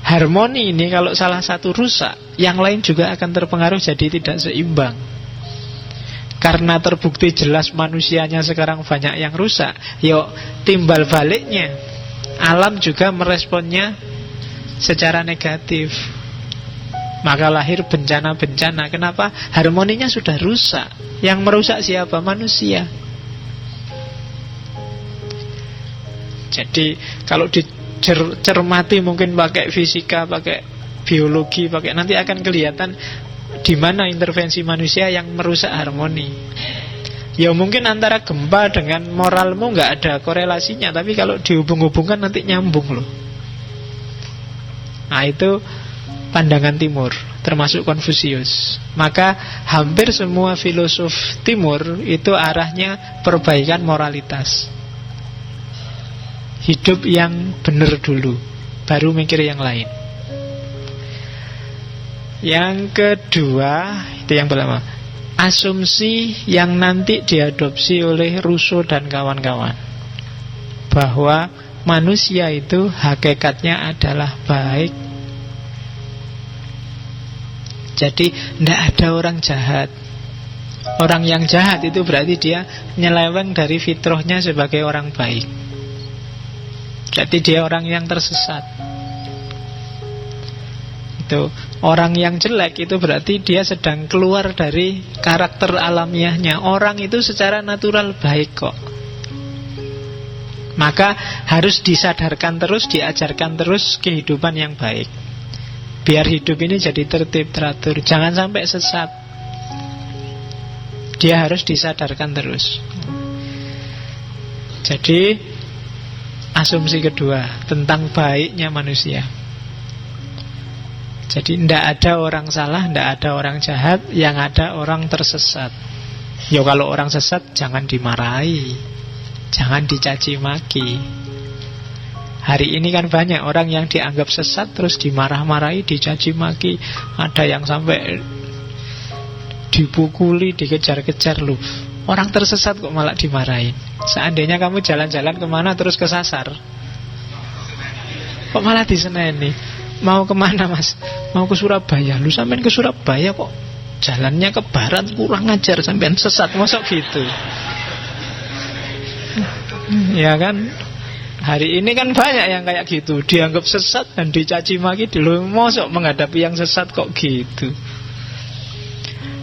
A: Harmoni ini kalau salah satu rusak, yang lain juga akan terpengaruh, jadi tidak seimbang. Karena terbukti jelas manusianya sekarang banyak yang rusak, yuk timbal baliknya alam juga meresponnya secara negatif. Maka lahir bencana-bencana. Kenapa? Harmoninya sudah rusak. Yang merusak siapa? Manusia. Jadi kalau dicermati mungkin pakai fisika, pakai biologi, pakai, nanti akan kelihatan di mana intervensi manusia yang merusak harmoni. Ya mungkin antara gempa dengan moralmu nggak ada korelasinya, tapi kalau dihubung-hubungkan nanti nyambung loh. Nah itu pandangan timur, termasuk Konfusius. Maka hampir semua filosof timur itu arahnya perbaikan moralitas. Hidup yang benar dulu, baru mikir yang lain. Yang kedua, itu yang pertama, asumsi yang nanti diadopsi oleh Rousseau dan kawan-kawan, bahwa manusia itu hakikatnya adalah baik. Jadi tidak ada orang jahat. Orang yang jahat itu berarti dia nyeleweng dari fitrahnya sebagai orang baik. Jadi dia orang yang tersesat. Itu orang yang jelek itu berarti dia sedang keluar dari karakter alamiahnya. Orang itu secara natural baik kok. Maka harus disadarkan terus, diajarkan terus kehidupan yang baik, biar hidup ini jadi tertib, teratur. Jangan sampai sesat. Dia harus disadarkan terus. Jadi asumsi kedua tentang baiknya manusia. Jadi tidak ada orang salah, tidak ada orang jahat, yang ada orang tersesat. Ya kalau orang sesat jangan dimarahi, jangan dicaci maki. Hari ini kan banyak orang yang dianggap sesat terus dimarah-marahi, dicaci maki. Ada yang sampai dipukuli, dikejar-kejar loh. Orang tersesat kok malah dimarahin. Seandainya kamu jalan-jalan kemana terus kesasar, kok malah diseneni. Mau kemana mas? Mau ke Surabaya. Lu sampean ke Surabaya kok jalannya ke barat, kurang ajar, sampean sesat. Mosok gitu. Ya kan? Hari ini kan banyak yang kayak gitu, dianggap sesat dan dicaci maki. Dulu mosok menghadapi yang sesat kok gitu.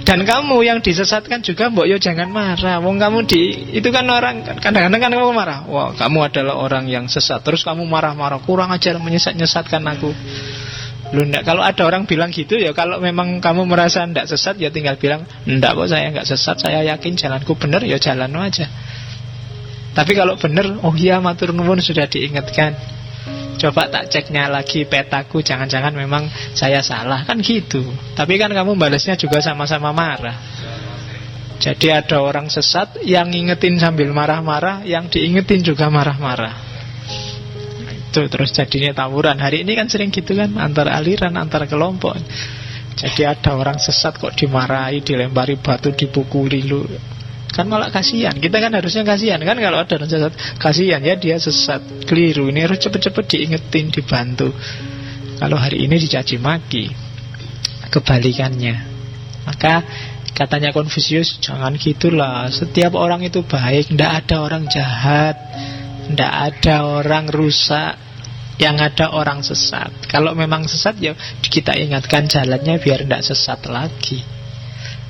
A: Dan kamu yang disesatkan juga mbok yo jangan marah. Wong kamu itu kan orang kadang-kadang kan kamu marah. Wah, kamu adalah orang yang sesat. Terus kamu marah-marah, kurang ajar menyesatkan aku. Loh, enggak, kalau ada orang bilang gitu ya, kalau memang kamu merasa enggak sesat ya tinggal bilang, enggak kok saya enggak sesat, saya yakin jalanku benar, ya jalan aja. Tapi kalau benar, oh iya matur nuwun sudah diingatkan. Coba tak ceknya lagi petaku, jangan-jangan memang saya salah, kan gitu. Tapi kan kamu balasnya juga sama-sama marah. Jadi ada orang sesat yang ngingetin sambil marah-marah, yang diingetin juga marah-marah. Itu terus jadinya tawuran. Hari ini kan sering gitu kan, antar aliran, antar kelompok. Jadi ada orang sesat kok dimarahi, dilempari batu, dipukuli lu. Kan malah kasihan. Kita kan harusnya kasihan kan kalau ada orang sesat. Kasihan ya dia sesat, keliru. Ini harus cepet-cepet diingetin, dibantu. Kalau hari ini dicaci maki, kebalikannya. Maka katanya Konfusius, jangan gitulah. Setiap orang itu baik, tidak ada orang jahat, tidak ada orang rusak, yang ada orang sesat. Kalau memang sesat ya kita ingatkan jalannya biar tidak sesat lagi.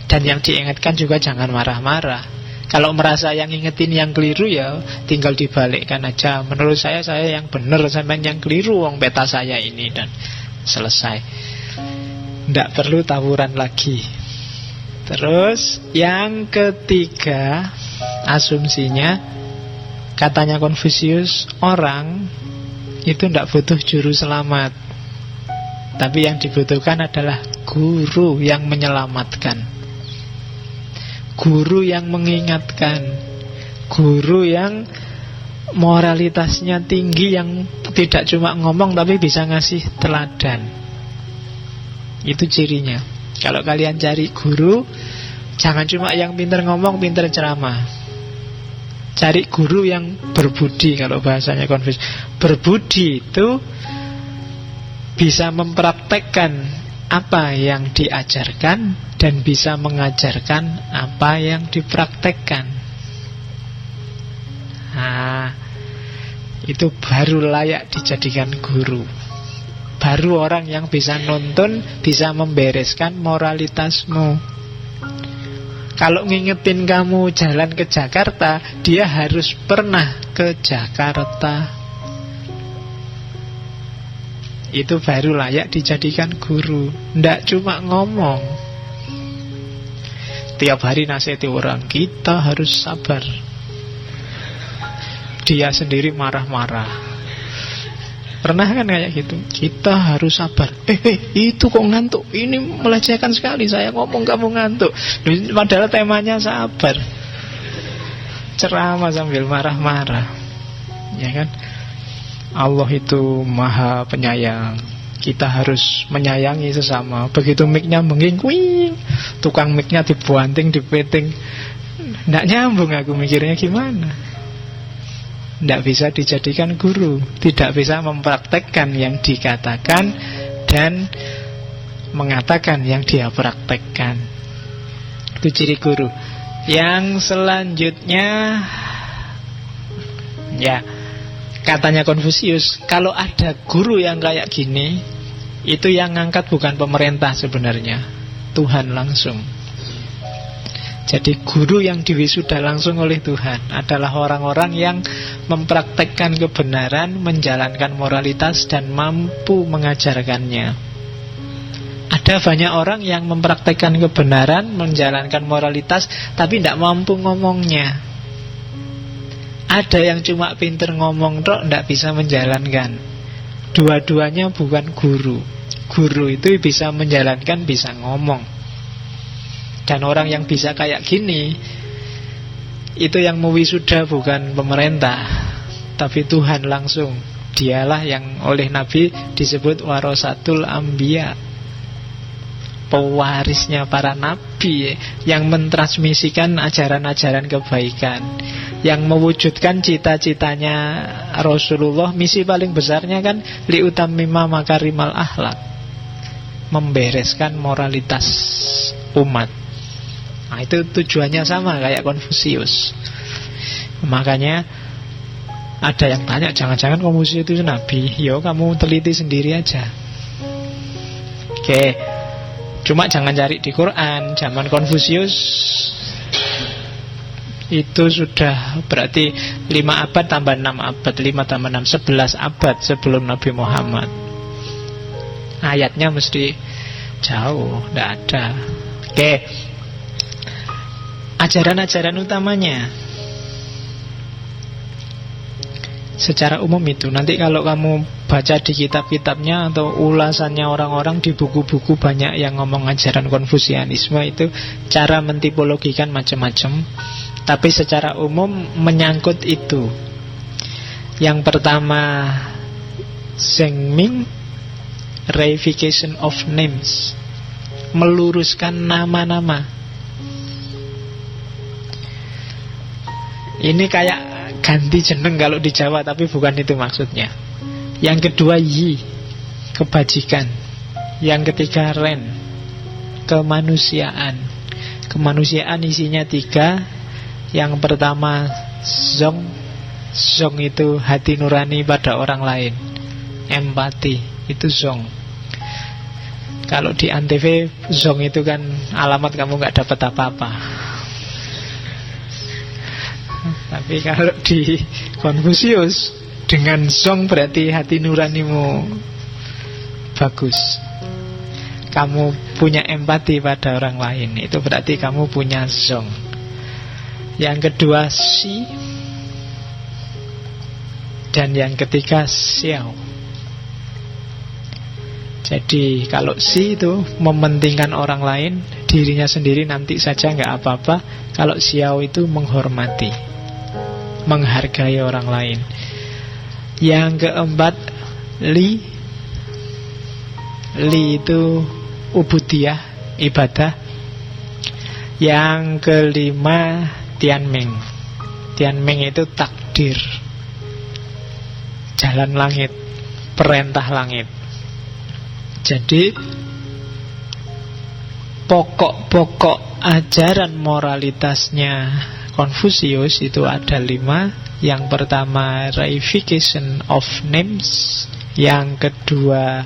A: Dan yang diingatkan juga jangan marah-marah. Kalau merasa yang ingetin yang keliru ya tinggal dibalikkan aja. Menurut saya yang benar, sampai yang keliru wong peta saya ini, dan selesai. Tidak perlu tawuran lagi. Terus yang ketiga, asumsinya katanya Konfusius, orang itu tidak butuh juru selamat, tapi yang dibutuhkan adalah guru yang menyelamatkan, guru yang mengingatkan, guru yang moralitasnya tinggi, yang tidak cuma ngomong tapi bisa ngasih teladan. Itu cirinya. Kalau kalian cari guru, jangan cuma yang pintar ngomong, pintar ceramah. Cari guru yang berbudi. Kalau bahasanya Konfusius, berbudi itu bisa mempraktekkan apa yang diajarkan dan bisa mengajarkan apa yang dipraktekkan. Nah, itu baru layak dijadikan guru. Baru orang yang bisa nuntun, bisa membereskan moralitasmu. Kalau ngingetin kamu jalan ke Jakarta, dia harus pernah ke Jakarta. Itu baru layak dijadikan guru. Nggak cuma ngomong. Tiap hari nasihati orang, kita harus sabar. Dia sendiri marah-marah. Pernah kan kayak gitu? Kita harus sabar. Itu kok ngantuk? Ini melecehkan sekali. Saya ngomong kamu ngantuk. Padahal temanya sabar. Ceramah sambil marah-marah. Ya kan? Allah itu maha penyayang. Kita harus menyayangi sesama. Begitu mic-nya menging-wing, tukang mic-nya dibuanting, dipeting. Nggak nyambung, aku mikirnya gimana. Tidak bisa dijadikan guru, tidak bisa mempraktekkan yang dikatakan dan mengatakan yang dia praktekkan. Itu ciri guru. Yang selanjutnya, ya, katanya Konfusius, kalau ada guru yang kayak gini, itu yang ngangkat bukan pemerintah sebenarnya, Tuhan langsung. Jadi guru yang diwisuda langsung oleh Tuhan adalah orang-orang yang mempraktekkan kebenaran, menjalankan moralitas, dan mampu mengajarkannya. Ada banyak orang yang mempraktekkan kebenaran, menjalankan moralitas, tapi tidak mampu ngomongnya. Ada yang cuma pinter ngomong tok, tidak bisa menjalankan. Dua-duanya bukan guru. Guru itu bisa menjalankan, bisa ngomong. Dan orang yang bisa kayak gini, itu yang mewisuda bukan pemerintah, tapi Tuhan langsung. Dialah yang oleh Nabi disebut warasatul anbiya, pewarisnya para nabi, yang mentransmisikan ajaran-ajaran kebaikan, yang mewujudkan cita-citanya Rasulullah. Misi paling besarnya kan liutammima makarimal akhlak, membereskan moralitas umat. Nah, itu tujuannya sama kayak Konfusius. Makanya ada yang tanya, jangan-jangan Konfusius itu nabi. Yo, kamu teliti sendiri aja. Oke. Cuma jangan cari di Quran. Zaman Konfusius itu sudah berarti 5 abad tambah 6 abad, 5 tambah 6, 11 abad sebelum Nabi Muhammad. Ayatnya mesti jauh, tidak ada. Oke. Ajaran-ajaran utamanya secara umum itu. Nanti kalau kamu baca di kitab-kitabnya atau ulasannya orang-orang di buku-buku, banyak yang ngomong ajaran Konfusianisme itu cara mentipologikan macam-macam. Tapi secara umum menyangkut itu. Yang pertama, Zhengming, reification of names, meluruskan nama-nama. Ini kayak ganti jeneng kalau di Jawa, tapi bukan itu maksudnya. Yang kedua yi, kebajikan. Yang ketiga ren, kemanusiaan. Kemanusiaan isinya 3. Yang pertama zong. Zong itu hati nurani pada orang lain. Empati, itu zong. Kalau di Antv, zong itu kan alamat kamu gak dapat apa-apa. Tapi kalau di Konfusius, dengan zong berarti hati nuranimu bagus. Kamu punya empati pada orang lain, itu berarti kamu punya zong. Yang kedua si, dan yang ketiga xiao. Jadi kalau si itu mementingkan orang lain, dirinya sendiri nanti saja nggak apa-apa. Kalau xiao itu menghormati, menghargai orang lain. Yang keempat li. Li itu ubudiyah, ibadah. Yang kelima tianming. Tianming itu takdir, jalan langit, perintah langit. Jadi pokok-pokok ajaran moralitasnya Konfusius itu ada 5. Yang pertama reification of names. Yang kedua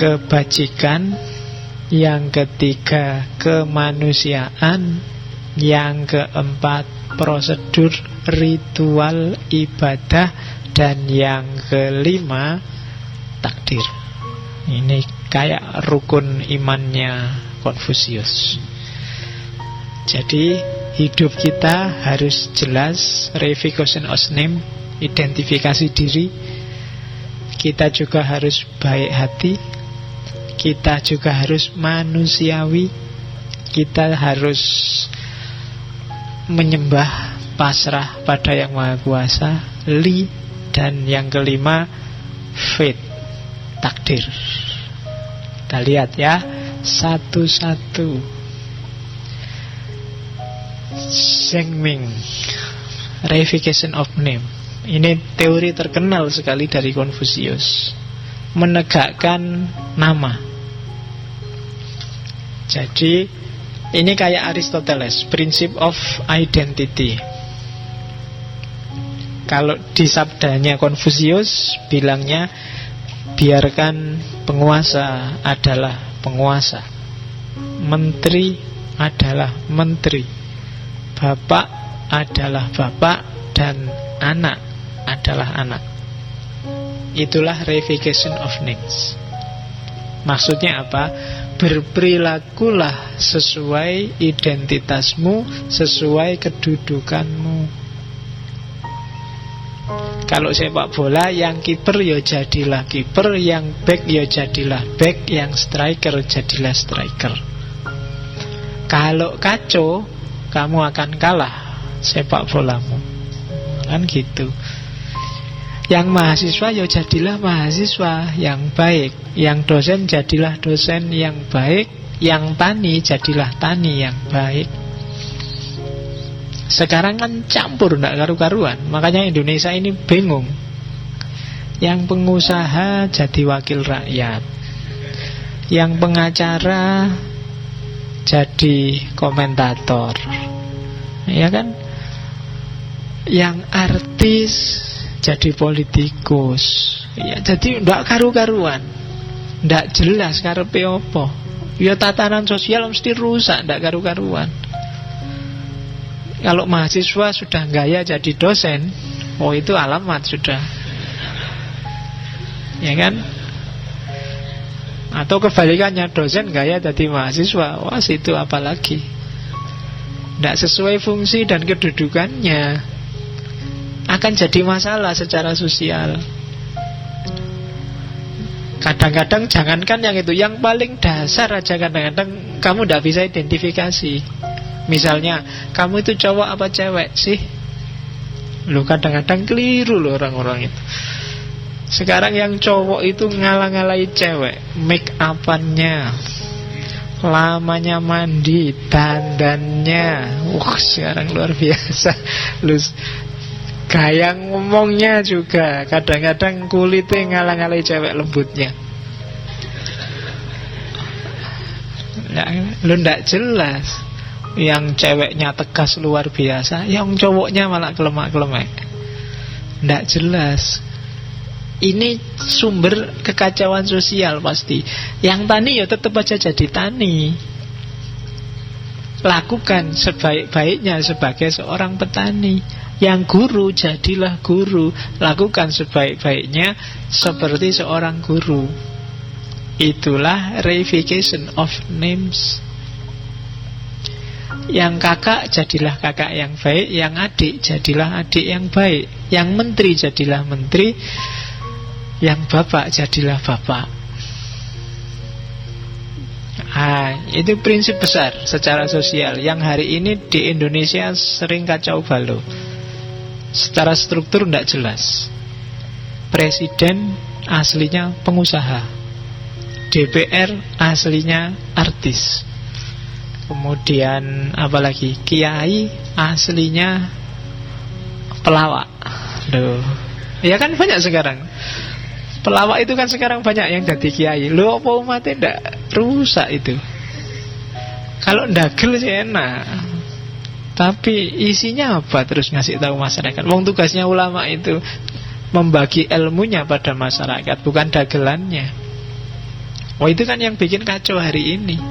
A: kebajikan. Yang ketiga kemanusiaan. Yang keempat prosedur ritual ibadah. Dan yang kelima takdir. Ini kayak rukun imannya Konfusius. Jadi hidup kita harus jelas, reification of name, identifikasi diri. Kita juga harus baik hati. Kita juga harus manusiawi. Kita harus menyembah, pasrah pada Yang Maha Kuasa, li. Dan yang kelima fate, takdir. Kita lihat ya satu-satu. Zhengming, reification of name. Ini teori terkenal sekali dari Konfusius, menegakkan nama. Jadi ini kayak Aristoteles, principle of identity. Kalau di sabdanya Konfusius bilangnya, biarkan penguasa adalah penguasa, menteri adalah menteri, bapak adalah bapak, dan anak adalah anak. Itulah reification of names. Maksudnya apa? Berperilakulah sesuai identitasmu, sesuai kedudukanmu. Kalau sepak bola, yang kiper ya jadilah kiper, yang back ya jadilah back, yang striker jadilah striker. Kalau kacau, kamu akan kalah sepak bolamu. Kan gitu. Yang mahasiswa ya jadilah mahasiswa yang baik, yang dosen jadilah dosen yang baik, yang tani jadilah tani yang baik. Sekarang kan campur, enggak karu-karuan. Makanya Indonesia ini bingung. Yang pengusaha jadi wakil rakyat, yang pengacara jadi komentator, ya kan? Yang artis jadi politikus. Ya, jadi enggak karu-karuan, enggak jelas karepe apa. Ya tatanan sosial mesti rusak, enggak karu-karuan. Kalau mahasiswa sudah gaya jadi dosen, oh itu alamat sudah, ya kan? Atau kebalikannya, dosen gaya jadi mahasiswa, wah itu apalagi. Tidak sesuai fungsi dan kedudukannya, akan jadi masalah secara sosial. Kadang-kadang jangankan yang itu, yang paling dasar aja kadang-kadang kamu tidak bisa identifikasi. Misalnya, kamu itu cowok apa cewek sih? Loh, kadang-kadang keliru loh orang-orang itu. Sekarang yang cowok itu ngalah-ngalahi cewek, make up-annya, lamanya mandi, dandannya, sekarang luar biasa. Gaya ngomongnya juga kadang-kadang kulitnya ngalang-alai cewek lembutnya. Lu ndak jelas. Yang ceweknya tegas luar biasa, yang cowoknya malah kelemak-kelemek. Ndak jelas. Ini sumber kekacauan sosial pasti. Yang tani ya tetap aja jadi tani. Lakukan sebaik-baiknya sebagai seorang petani. Yang guru, jadilah guru. Lakukan sebaik-baiknya seperti seorang guru. Itulah reification of names. Yang kakak, jadilah kakak yang baik. Yang adik, jadilah adik yang baik. Yang menteri, jadilah menteri. Yang bapak, jadilah bapak. Itu prinsip besar secara sosial yang hari ini di Indonesia sering kacau balau. Secara struktur tidak jelas. Presiden aslinya pengusaha, DPR aslinya artis. Kemudian apalagi kiai aslinya pelawak. Loh, ya kan banyak sekarang. Pelawak itu kan sekarang banyak yang jadi kiai. Loh, apa umatnya tidak rusak itu? Kalau ndagel sih enak. Tapi isinya apa terus ngasih tahu masyarakat? Wong tugasnya ulama itu membagi ilmunya pada masyarakat, bukan dagelannya. Oh, itu kan yang bikin kacau hari ini.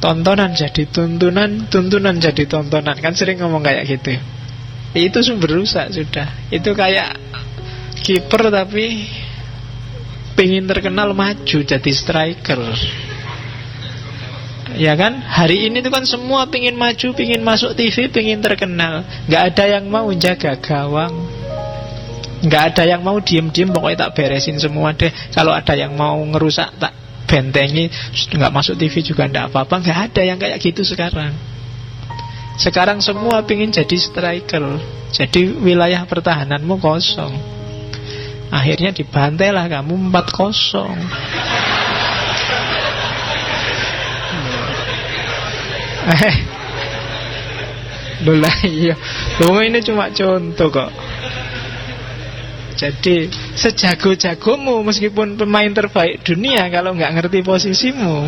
A: Tontonan jadi tuntunan, tuntunan jadi tontonan. Kan sering ngomong kayak gitu. Itu sumber rusak sudah. Itu kayak kiper tapi pengen terkenal maju jadi striker. Ya kan, hari ini tuh kan semua pingin maju, pingin masuk TV, pingin terkenal. Gak ada yang mau jaga gawang, gak ada yang mau diem-diem, pokoknya tak beresin semua deh. Kalau ada yang mau ngerusak tak bentengi, gak masuk TV juga gak apa-apa. Gak ada yang kayak gitu sekarang. Sekarang semua pingin jadi striker. Jadi wilayah pertahananmu kosong. Akhirnya dibantailah kamu 4-0. Loh iya. Loh, ini cuma contoh kok. Jadi sejago-jagomu meskipun pemain terbaik dunia, kalau nggak ngerti posisimu,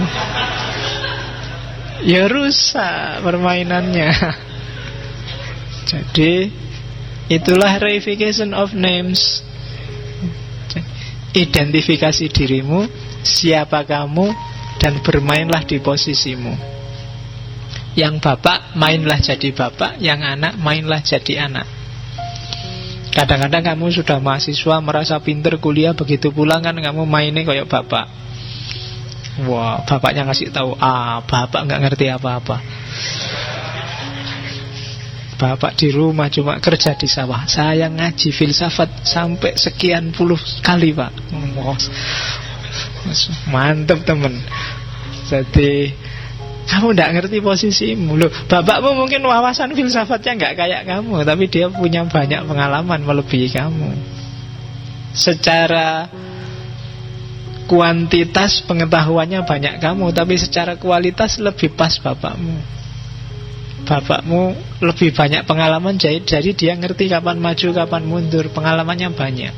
A: ya rusak permainannya. Jadi itulah reification of names. Identifikasi dirimu, siapa kamu, dan bermainlah di posisimu. Yang bapak, mainlah jadi bapak. Yang anak, mainlah jadi anak. Kadang-kadang kamu sudah mahasiswa, merasa pinter kuliah, begitu pulang kan kamu mainnya kayak bapak. Wah, bapaknya ngasih tahu bapak nggak ngerti apa-apa. Bapak di rumah cuma kerja di sawah. Saya ngaji filsafat sampai sekian puluh kali, Pak. Mantap temen. Jadi kamu tidak ngerti posisimu. Loh, bapakmu mungkin wawasan filsafatnya nggak kayak kamu, tapi dia punya banyak pengalaman melebihi kamu. Secara kuantitas pengetahuannya banyak kamu, tapi secara kualitas lebih pas bapakmu. Bapakmu lebih banyak pengalaman, jadi dia ngerti kapan maju, kapan mundur. Pengalamannya banyak.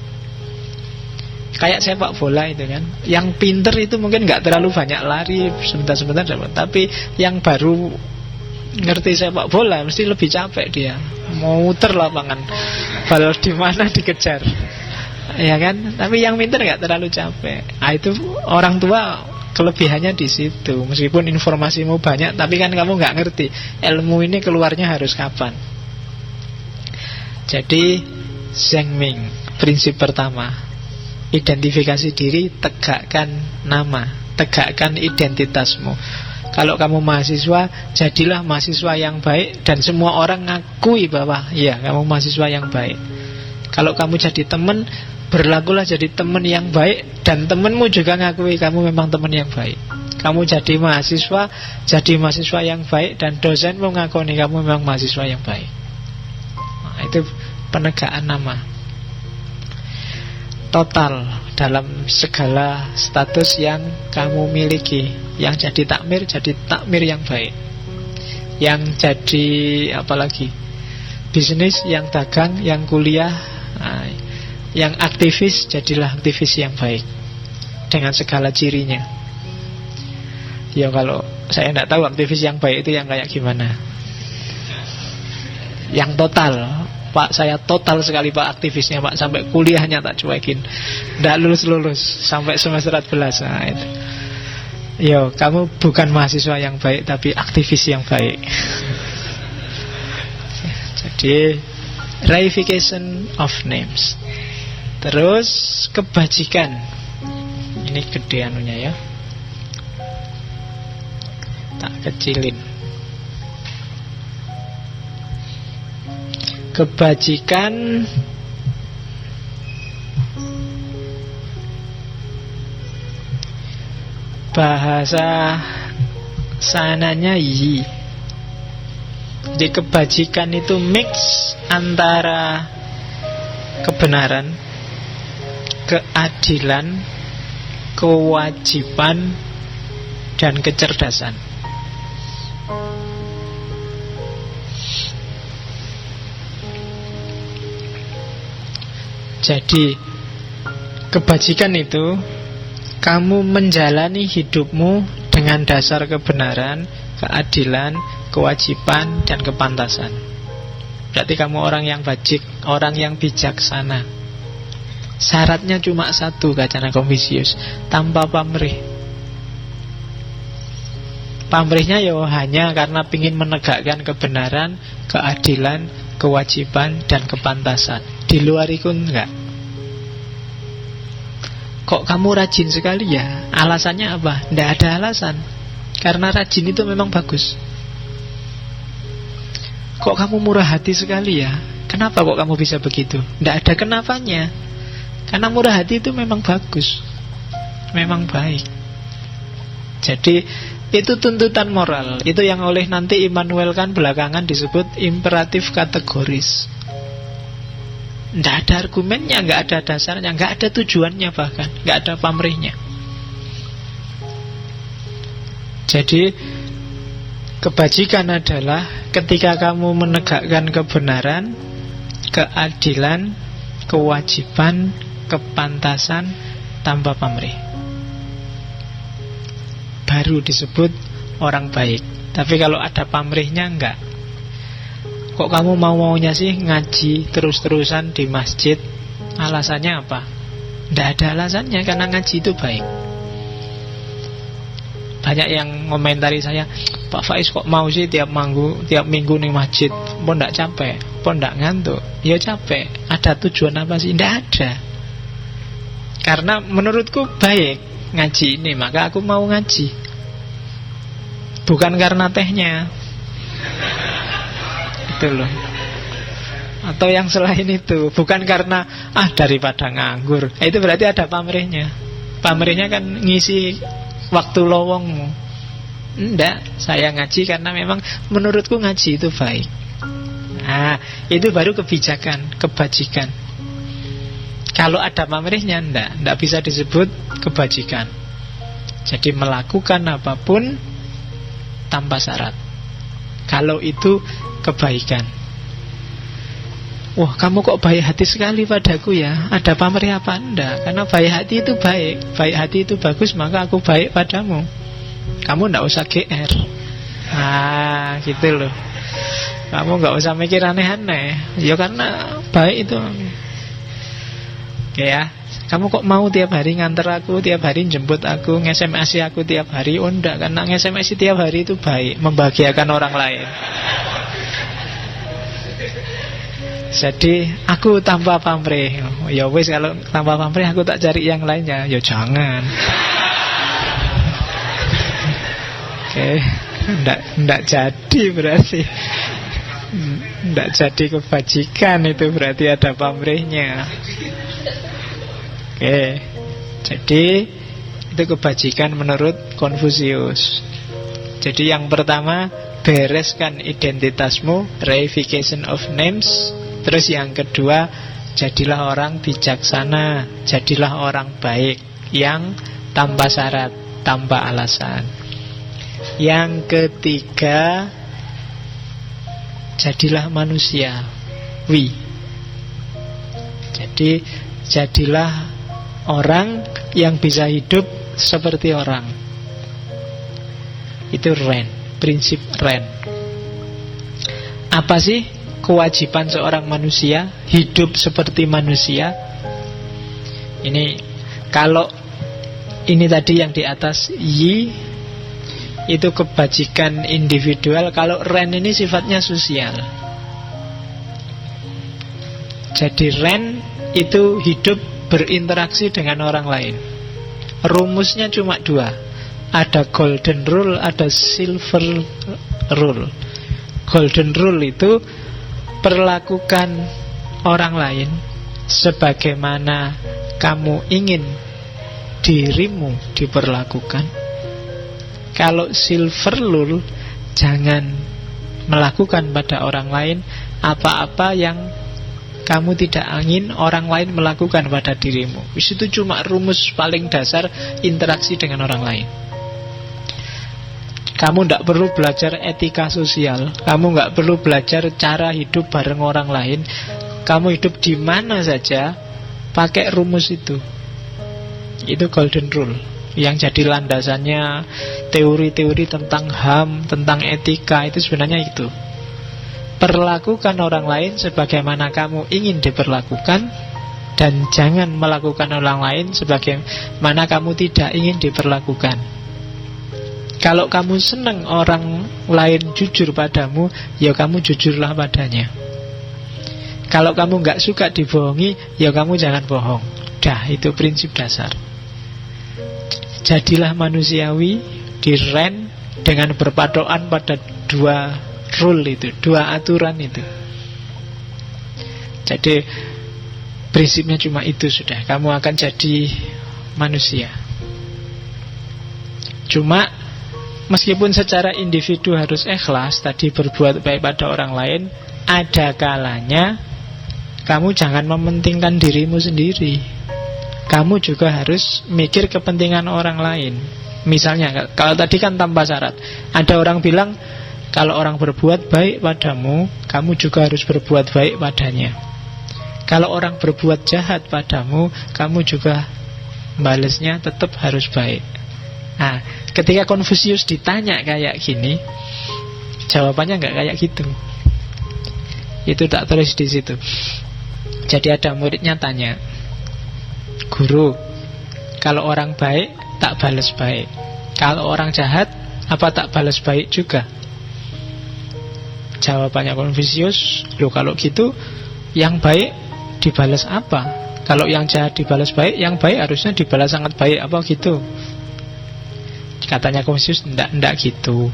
A: Kayak sepak bola itu kan, yang pinter itu mungkin gak terlalu banyak lari, sebentar-sebentar dapat. Tapi yang baru ngerti sepak bola mesti lebih capek dia, mau muter lapangan, bal di mana dikejar, ya kan. Tapi yang pinter gak terlalu capek. Itu orang tua kelebihannya di situ. Meskipun informasimu banyak, tapi kan kamu gak ngerti ilmu ini keluarnya harus kapan. Jadi Zheng-Ming, prinsip pertama, identifikasi diri, tegakkan nama, tegakkan identitasmu. Kalau kamu mahasiswa, jadilah mahasiswa yang baik dan semua orang ngakui bahwa ya, kamu mahasiswa yang baik. Kalau kamu jadi teman, berlakulah jadi teman yang baik dan temanmu juga ngakui kamu memang teman yang baik. Kamu jadi mahasiswa yang baik dan dosenmu ngakui kamu memang mahasiswa yang baik. Nah, itu penegakan nama. total dalam segala status yang kamu miliki. Yang jadi takmir yang baik. Yang jadi apalagi bisnis, yang dagang, yang kuliah, yang aktivis, jadilah aktivis yang baik dengan segala cirinya. Ya kalau saya tidak tahu aktivis yang baik itu yang kayak gimana. Yang total, Pak, saya total sekali Pak aktivisnya Pak, sampai kuliahnya tak cuekin, tidak lulus sampai semester 14. Nah itu, yo kamu bukan mahasiswa yang baik, tapi aktivis yang baik. Jadi reification of names. Terus kebajikan. Ini gede anunya ya, tak kecilin. Kebajikan bahasa sananya yi. Jadi kebajikan itu mix antara kebenaran, keadilan, kewajiban, dan kecerdasan. Jadi kebajikan itu kamu menjalani hidupmu dengan dasar kebenaran, keadilan, kewajiban, dan kepantasan. Berarti kamu orang yang bajik, orang yang bijaksana. Syaratnya cuma satu, kata Konfusius, tanpa pamrih. Pamrihnya ya hanya karena ingin menegakkan kebenaran, keadilan, kewajiban, dan kepantasan. Di luar itu enggak. Kok kamu rajin sekali ya? Alasannya apa? Tidak ada alasan. Karena rajin itu memang bagus. Kok kamu murah hati sekali ya? Kenapa kok kamu bisa begitu? Tidak ada kenapanya. Karena murah hati itu memang bagus, memang baik. Jadi itu tuntutan moral. Itu yang oleh nanti Immanuel Kant belakangan disebut imperatif kategoris. Tidak ada argumennya, tidak ada dasarnya, tidak ada tujuannya, bahkan tidak ada pamrihnya. Jadi kebajikan adalah ketika kamu menegakkan kebenaran, keadilan, kewajiban, kepantasan tanpa pamrih, baru disebut orang baik. Tapi kalau ada pamrihnya enggak. Kok kamu mau-maunya sih ngaji terus-terusan di masjid? Alasannya apa? Tidak ada alasannya, karena ngaji itu baik. Banyak yang ngomentari saya, Pak Faiz kok mau sih tiap minggu nih masjid? Pun tidak capek? Pun tidak ngantuk? Ya capek. Ada tujuan apa sih? Tidak ada. Karena menurutku baik ngaji ini, maka aku mau ngaji. Bukan karena tehnya. Itu loh. Atau yang selain itu, bukan karena daripada nganggur. Itu berarti ada pamrihnya. Pamrihnya kan ngisi waktu lowongmu. Enggak, saya ngaji karena memang menurutku ngaji itu baik. Nah, itu baru kebijakan, kebajikan. Kalau ada pamrihnya enggak bisa disebut kebajikan. Jadi melakukan apapun tanpa syarat, kalau itu kebaikan. Wah, kamu kok baik hati sekali padaku ya? Ada pamrih apa? Enggak, karena baik hati itu baik. Baik hati itu bagus, maka aku baik padamu. Kamu enggak usah GR. Nah, gitu loh. Kamu enggak usah mikir aneh-aneh. Ya karena baik itu. Oke ya. Kamu kok mau tiap hari nganter aku, tiap hari jemput aku, nge-SMS aku tiap hari? Oh enggak, karena nge-SMS tiap hari itu baik, membahagiakan orang lain. Jadi aku tanpa pamrih. Ya wis, kalau tanpa pamrih aku tak cari yang lainnya. Ya jangan. Oke, enggak jadi berarti. Enggak jadi kebajikan itu, berarti ada pamrihnya. Oke, jadi itu kebajikan menurut Konfusius. Jadi yang pertama, bereskan identitasmu, reification of names. Terus yang kedua, Jadilah orang bijaksana, jadilah orang baik yang tanpa syarat, tanpa alasan. Yang ketiga, jadilah manusiawi. Jadi jadilah orang yang bisa hidup seperti orang. Itu Ren, prinsip Ren. Apa sih kewajiban seorang manusia hidup seperti manusia? Ini kalau ini tadi yang di atas Yi itu kebajikan individual, kalau Ren ini sifatnya sosial. Jadi Ren itu hidup berinteraksi dengan orang lain. Rumusnya cuma dua. Ada golden rule, ada silver rule. Golden rule itu perlakukan orang lain sebagaimana kamu ingin dirimu diperlakukan. Kalau silver rule, jangan melakukan pada orang lain apa-apa yang kamu tidak ingin orang lain melakukan pada dirimu. Itu cuma rumus paling dasar interaksi dengan orang lain. Kamu tidak perlu belajar etika sosial, kamu nggak perlu belajar cara hidup bareng orang lain. Kamu hidup di mana saja pakai rumus itu. Itu golden rule yang jadi landasannya teori-teori tentang HAM, tentang etika. Itu sebenarnya itu. Perlakukan orang lain sebagaimana kamu ingin diperlakukan, dan jangan melakukan orang lain sebagaimana kamu tidak ingin diperlakukan. Kalau kamu senang orang lain jujur padamu, ya kamu jujurlah padanya. Kalau kamu nggak suka dibohongi, ya kamu jangan bohong. Dah, itu prinsip dasar. Jadilah manusiawi, diren dengan berpatokan pada dua rule itu, dua aturan itu. Jadi prinsipnya cuma itu sudah. Kamu akan jadi manusia. Cuma meskipun secara individu harus ikhlas, tadi berbuat baik pada orang lain, ada kalanya kamu jangan mementingkan dirimu sendiri. Kamu juga harus mikir kepentingan orang lain. Misalnya, kalau tadi kan tanpa syarat. Ada orang bilang, kalau orang berbuat baik padamu, kamu juga harus berbuat baik padanya. Kalau orang berbuat jahat padamu, kamu juga balesnya tetap harus baik. Nah, ketika Konfusius ditanya kayak gini, jawabannya nggak kayak gitu. Itu tak tulis di situ. Jadi ada muridnya tanya, guru, kalau orang baik tak balas baik, kalau orang jahat apa tak balas baik juga? Jawabannya Konfusius, loh kalau gitu yang baik dibalas apa? Kalau yang jahat dibalas baik, yang baik harusnya dibalas sangat baik, apa gitu? Katanya Konfusius, enggak gitu.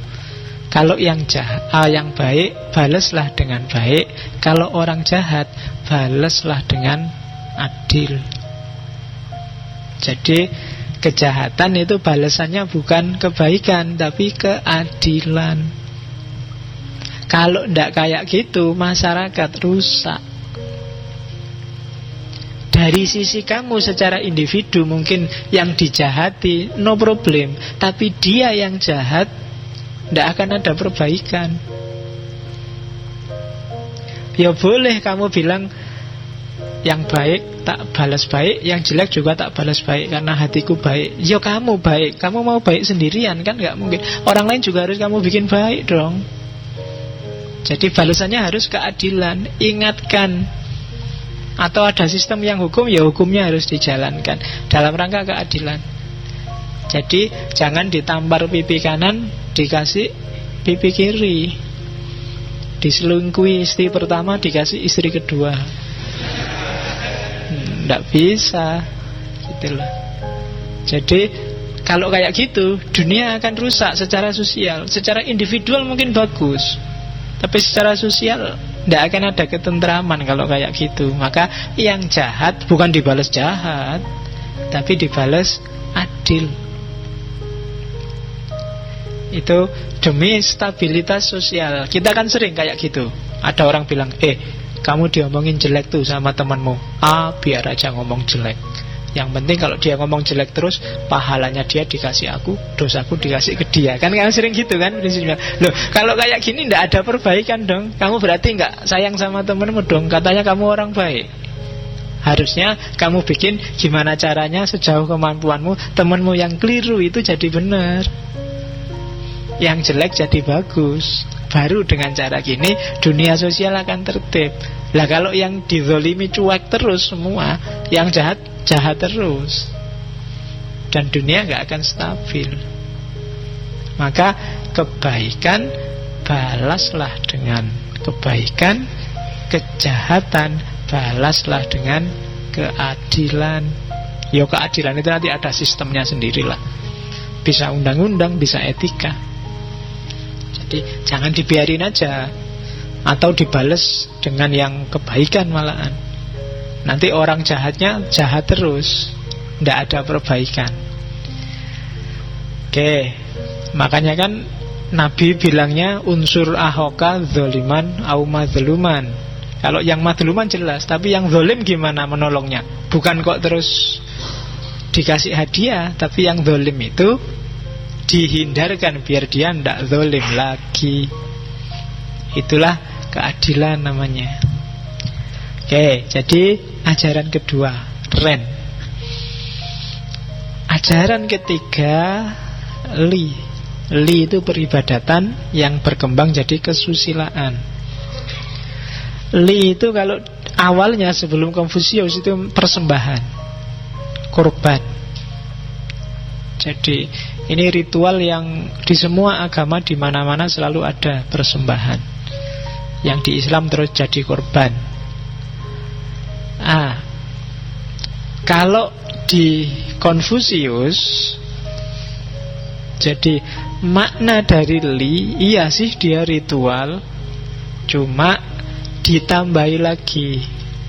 A: Kalau yang jahat, yang baik balaslah dengan baik. Kalau orang jahat balaslah dengan adil. Jadi kejahatan itu balasannya bukan kebaikan, tapi keadilan. Kalau enggak kayak gitu, masyarakat rusak. Dari sisi kamu secara individu mungkin yang dijahati no problem, tapi dia yang jahat, tidak akan ada perbaikan. Ya boleh kamu bilang yang baik tak balas baik, yang jelek juga tak balas baik karena hatiku baik. Ya kamu baik, kamu mau baik sendirian kan nggak mungkin. Orang lain juga harus kamu bikin baik dong. Jadi balasannya harus keadilan. Ingatkan. Atau ada sistem yang hukum, ya hukumnya harus dijalankan dalam rangka keadilan. Jadi jangan ditampar pipi kanan, dikasih pipi kiri. Diselingkuhi istri pertama, dikasih istri kedua. Nggak bisa gitu loh. Jadi kalau kayak gitu, dunia akan rusak secara sosial. Secara individual mungkin bagus, tapi secara sosial tidak akan ada ketentraman kalau kayak gitu. Maka yang jahat bukan dibalas jahat, tapi dibalas adil. Itu demi stabilitas sosial. Kita kan sering kayak gitu. Ada orang bilang, Kamu diomongin jelek tuh sama temanmu, biar aja ngomong jelek. Yang penting kalau dia ngomong jelek terus, pahalanya dia dikasih aku, dosaku dikasih ke dia. Kan kamu sering gitu kan prinsipnya. Loh, kalau kayak gini nggak ada perbaikan dong. Kamu berarti nggak sayang sama temanmu dong. Katanya kamu orang baik. Harusnya kamu bikin gimana caranya sejauh kemampuanmu, temanmu yang keliru itu jadi benar, yang jelek jadi bagus. Baru dengan cara gini dunia sosial akan tertib. Lah kalau yang dizolimi cuek terus semua, yang jahat jahat terus, dan dunia gak akan stabil. Maka kebaikan balaslah dengan kebaikan, kejahatan balaslah dengan keadilan. Ya keadilan itu nanti ada sistemnya sendirilah. Bisa undang-undang, bisa etika. Jadi jangan dibiarin aja, atau dibales dengan yang kebaikan malahan. Nanti orang jahatnya jahat terus, ndak ada perbaikan. Oke, makanya kan Nabi bilangnya unsur ahoka zoliman au mazluman. Kalau yang mazluman jelas, tapi yang zolim gimana menolongnya? Bukan kok terus dikasih hadiah, tapi yang zolim itu dihindarkan biar dia ndak zolim lagi. Itulah keadilan namanya. Oke, jadi ajaran kedua, Ren. Ajaran ketiga, Li. Li itu peribadatan yang berkembang jadi kesusilaan. Li itu kalau awalnya sebelum Konfusius itu persembahan, korban. Jadi ini ritual yang di semua agama di mana-mana selalu ada persembahan. Yang di Islam terus jadi korban. Kalau di Konfusius, jadi makna dari Li, iya sih dia ritual, cuma ditambahi lagi.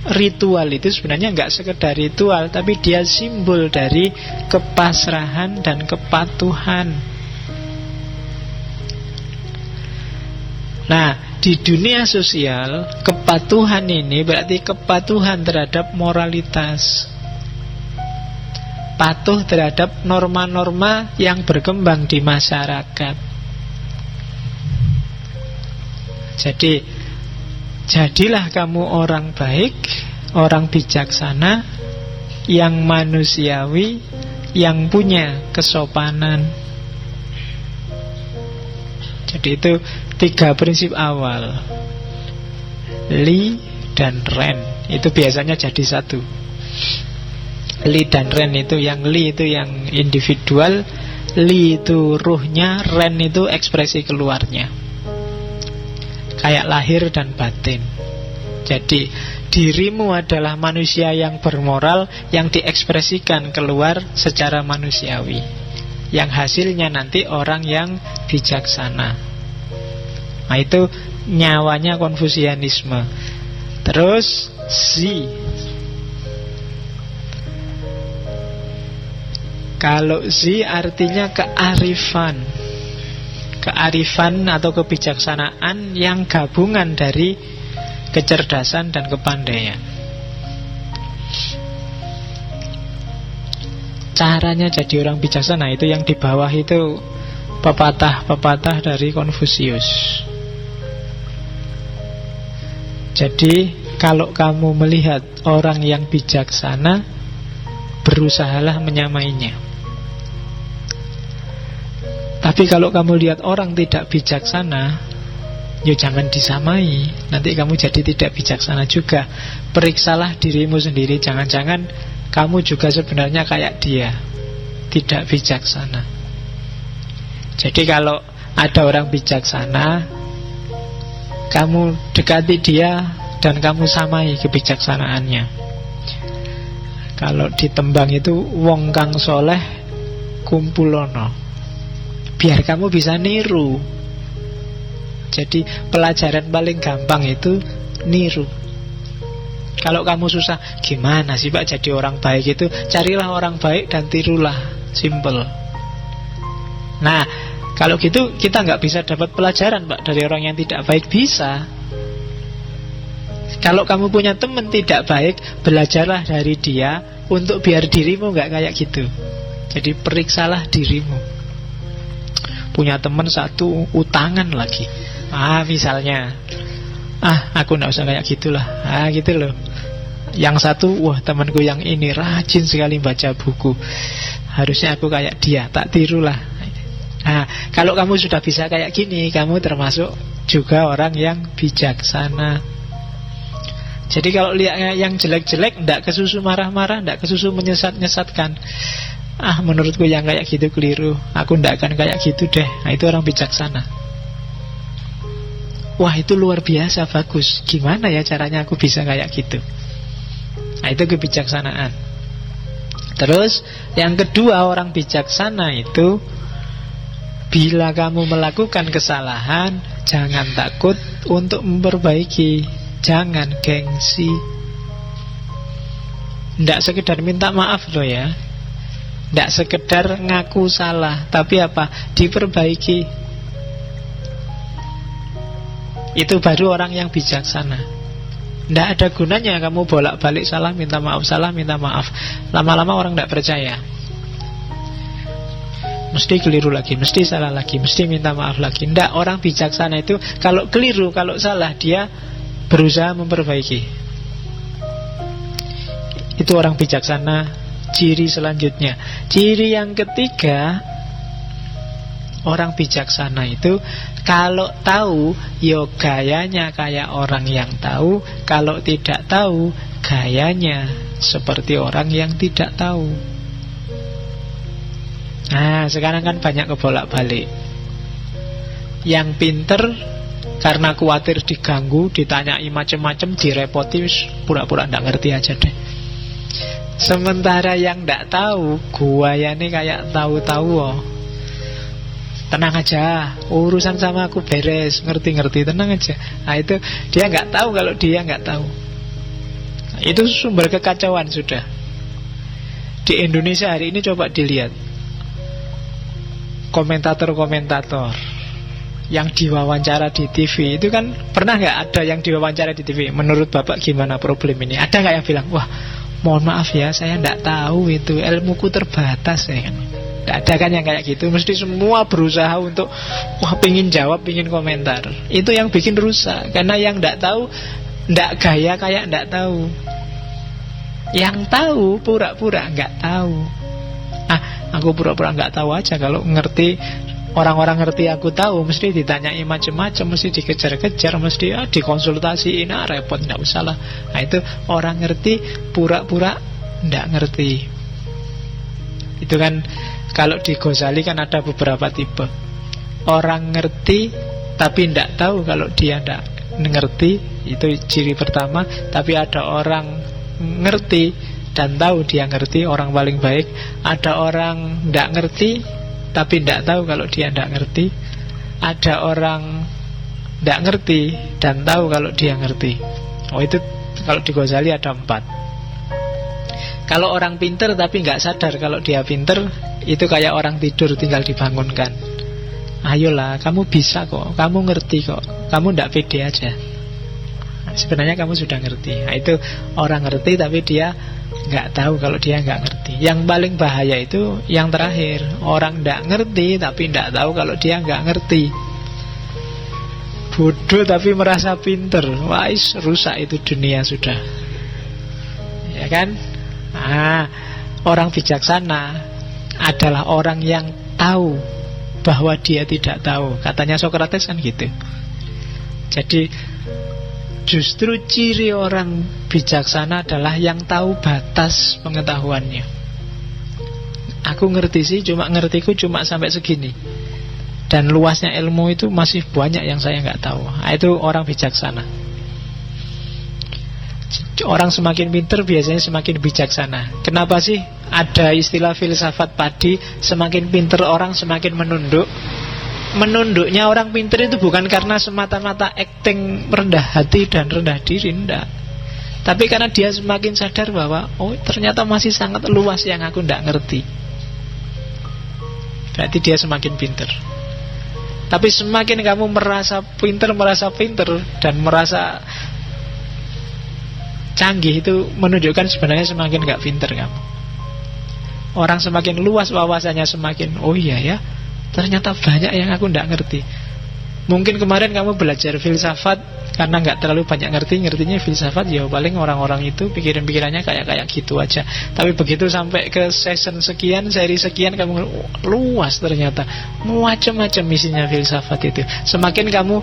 A: Ritual itu sebenarnya nggak sekedar ritual, tapi dia simbol dari kepasrahan dan kepatuhan. Nah, di dunia sosial, kepatuhan ini berarti kepatuhan terhadap moralitas, patuh terhadap norma-norma yang berkembang di masyarakat. Jadi, jadilah kamu orang baik, orang bijaksana, yang manusiawi, yang punya kesopanan. Jadi itu 3 prinsip awal, Li dan Ren. Itu biasanya jadi satu. Li dan Ren itu yang Li itu yang individual, Li itu ruhnya, Ren itu ekspresi keluarnya. Kayak lahir dan batin. Jadi dirimu adalah manusia yang bermoral, yang diekspresikan keluar secara manusiawi, yang hasilnya nanti orang yang bijaksana. Nah itu nyawanya Konfusianisme. Terus Zi. Kalau Zi artinya kearifan. Kearifan atau kebijaksanaan yang gabungan dari kecerdasan dan kepandaian. Caranya jadi orang bijaksana itu yang di bawah itu pepatah-pepatah dari Konfusius. Jadi kalau kamu melihat orang yang bijaksana, berusahalah menyamainya. Tapi kalau kamu lihat orang tidak bijaksana, ya jangan disamai. Nanti kamu jadi tidak bijaksana juga. Periksalah dirimu sendiri. Jangan-jangan kamu juga sebenarnya kayak dia, tidak bijaksana. Jadi kalau ada orang bijaksana, kamu dekati dia dan kamu samai kebijaksanaannya. Kalau ditembang itu wong kang soleh kumpulono, biar kamu bisa niru. Jadi pelajaran paling gampang itu niru. Kalau kamu susah, gimana sih Pak jadi orang baik itu? Carilah orang baik dan tirulah. Simple. Nah, kalau gitu kita nggak bisa dapat pelajaran Pak dari orang yang tidak baik. Bisa. Kalau kamu punya teman tidak baik, belajarlah dari dia untuk biar dirimu gak kayak gitu. Jadi periksalah dirimu. Punya teman satu utangan lagi, misalnya, aku gak usah kayak gitulah, gitu loh. Yang satu, wah temanku yang ini rajin sekali baca buku, harusnya aku kayak dia, tak tirulah. Kalau kamu sudah bisa kayak gini, kamu termasuk juga orang yang bijaksana. Jadi kalau lihat yang jelek-jelek, ndak kesusu marah-marah, ndak kesusu menyesat-nyesatkan. Menurutku yang kayak gitu keliru, aku ndak akan kayak gitu deh. Itu orang bijaksana. Wah itu luar biasa bagus, gimana ya caranya aku bisa kayak gitu. Itu kebijaksanaan. Terus yang kedua, orang bijaksana itu bila kamu melakukan kesalahan, jangan takut untuk memperbaiki. Jangan gengsi. Nggak sekedar minta maaf loh ya, nggak sekedar ngaku salah, tapi apa? Diperbaiki. Itu baru orang yang bijaksana. Nggak ada gunanya kamu bolak-balik salah minta maaf, salah minta maaf. Lama-lama orang nggak percaya. Mesti keliru lagi, mesti salah lagi, mesti minta maaf lagi. Nggak, orang bijaksana itu kalau keliru, kalau salah, dia berusaha memperbaiki. Itu orang bijaksana. Ciri selanjutnya, ciri yang ketiga, orang bijaksana itu kalau tahu, yo gayanya kayak orang yang tahu. Kalau tidak tahu, gayanya seperti orang yang tidak tahu. Sekarang kan banyak kebolak-balik. Yang pinter karena khawatir diganggu, ditanyai macam-macam, direpoti, pura-pura nggak ngerti aja deh. Sementara yang nggak tahu, guayane kayak tahu-tahu. Tenang aja, urusan sama aku beres, ngerti-ngerti, tenang aja. Itu dia nggak tahu kalau dia nggak tahu. Itu sumber kekacauan sudah. Di Indonesia hari ini coba dilihat komentator-komentator yang diwawancara di TV itu kan, pernah nggak ada yang diwawancara di TV? Menurut Bapak gimana problem ini? Ada nggak yang bilang, wah mohon maaf ya, saya nggak tahu itu, ilmuku terbatas ya kan? Nggak ada kan yang kayak gitu. Mesti semua berusaha untuk pingin jawab, pingin komentar. Itu yang bikin rusak. Karena yang nggak tahu nggak gaya kayak nggak tahu. Yang tahu pura-pura nggak tahu. Aku pura-pura nggak tahu aja. Kalau ngerti, orang-orang ngerti aku tahu, mesti ditanyai macam-macam, mesti dikejar-kejar, mesti dikonsultasiin, repot, nggak usah lah. Itu orang ngerti pura-pura nggak ngerti. Itu kan kalau di Ghazali kan ada beberapa tipe. Orang ngerti tapi nggak tahu kalau dia nggak ngerti, itu ciri pertama. Tapi ada orang ngerti dan tahu dia ngerti, orang paling baik. Ada orang nggak ngerti tapi tidak tahu kalau dia tidak ngerti. Ada orang tidak ngerti dan tahu kalau dia ngerti. Itu kalau di Ghazali ada 4. Kalau orang pinter tapi nggak sadar kalau dia pinter, itu kayak orang tidur tinggal dibangunkan. Ayolah, kamu bisa kok, kamu ngerti kok, kamu tidak pede aja. Sebenarnya kamu sudah ngerti. Itu orang ngerti tapi dia nggak tahu kalau dia nggak ngerti. Yang paling bahaya itu yang terakhir, orang nggak ngerti tapi nggak tahu kalau dia nggak ngerti. Bodoh tapi merasa pinter. Wah, rusak itu dunia sudah. Ya kan? Orang bijaksana adalah orang yang tahu bahwa dia tidak tahu. Katanya Socrates kan gitu. Jadi justru ciri orang bijaksana adalah yang tahu batas pengetahuannya. Aku ngerti sih, cuma ngertiku cuma sampai segini. Dan luasnya ilmu itu masih banyak yang saya nggak tahu. Itu orang bijaksana. Orang semakin pinter biasanya semakin bijaksana. Kenapa sih ada istilah filsafat padi, semakin pinter orang semakin menunduk? Menunduknya orang pinter itu bukan karena semata-mata acting rendah hati dan rendah diri, enggak. Tapi karena dia semakin sadar bahwa ternyata masih sangat luas yang aku enggak ngerti. Berarti dia semakin pinter. Tapi semakin kamu merasa pinter dan merasa canggih itu menunjukkan sebenarnya semakin gak pinter kamu. Orang semakin luas wawasannya, semakin oh iya ya, ternyata banyak yang aku gak ngerti. Mungkin kemarin kamu belajar filsafat karena gak terlalu banyak ngertinya filsafat, ya paling orang-orang itu pikiran-pikirannya kayak gitu aja. Tapi begitu sampai ke season sekian, seri sekian, kamu luas ternyata, macam-macam isinya filsafat itu. Semakin kamu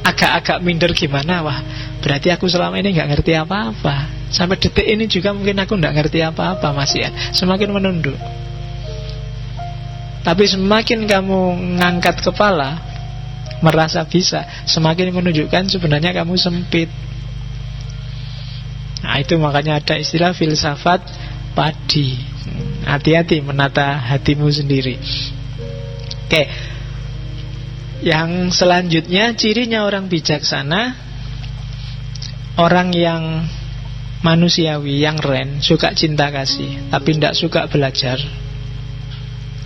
A: agak-agak minder gimana, wah berarti aku selama ini gak ngerti apa-apa. Sampai detik ini juga mungkin aku gak ngerti apa-apa, Mas Ian. Semakin menunduk. Tapi semakin kamu ngangkat kepala, merasa bisa, semakin menunjukkan sebenarnya kamu sempit. Nah itu makanya ada istilah filsafat padi. Hati-hati menata hatimu sendiri. Oke. Yang selanjutnya, cirinya orang bijaksana, orang yang manusiawi, yang ren, suka cinta kasih tapi tidak suka belajar,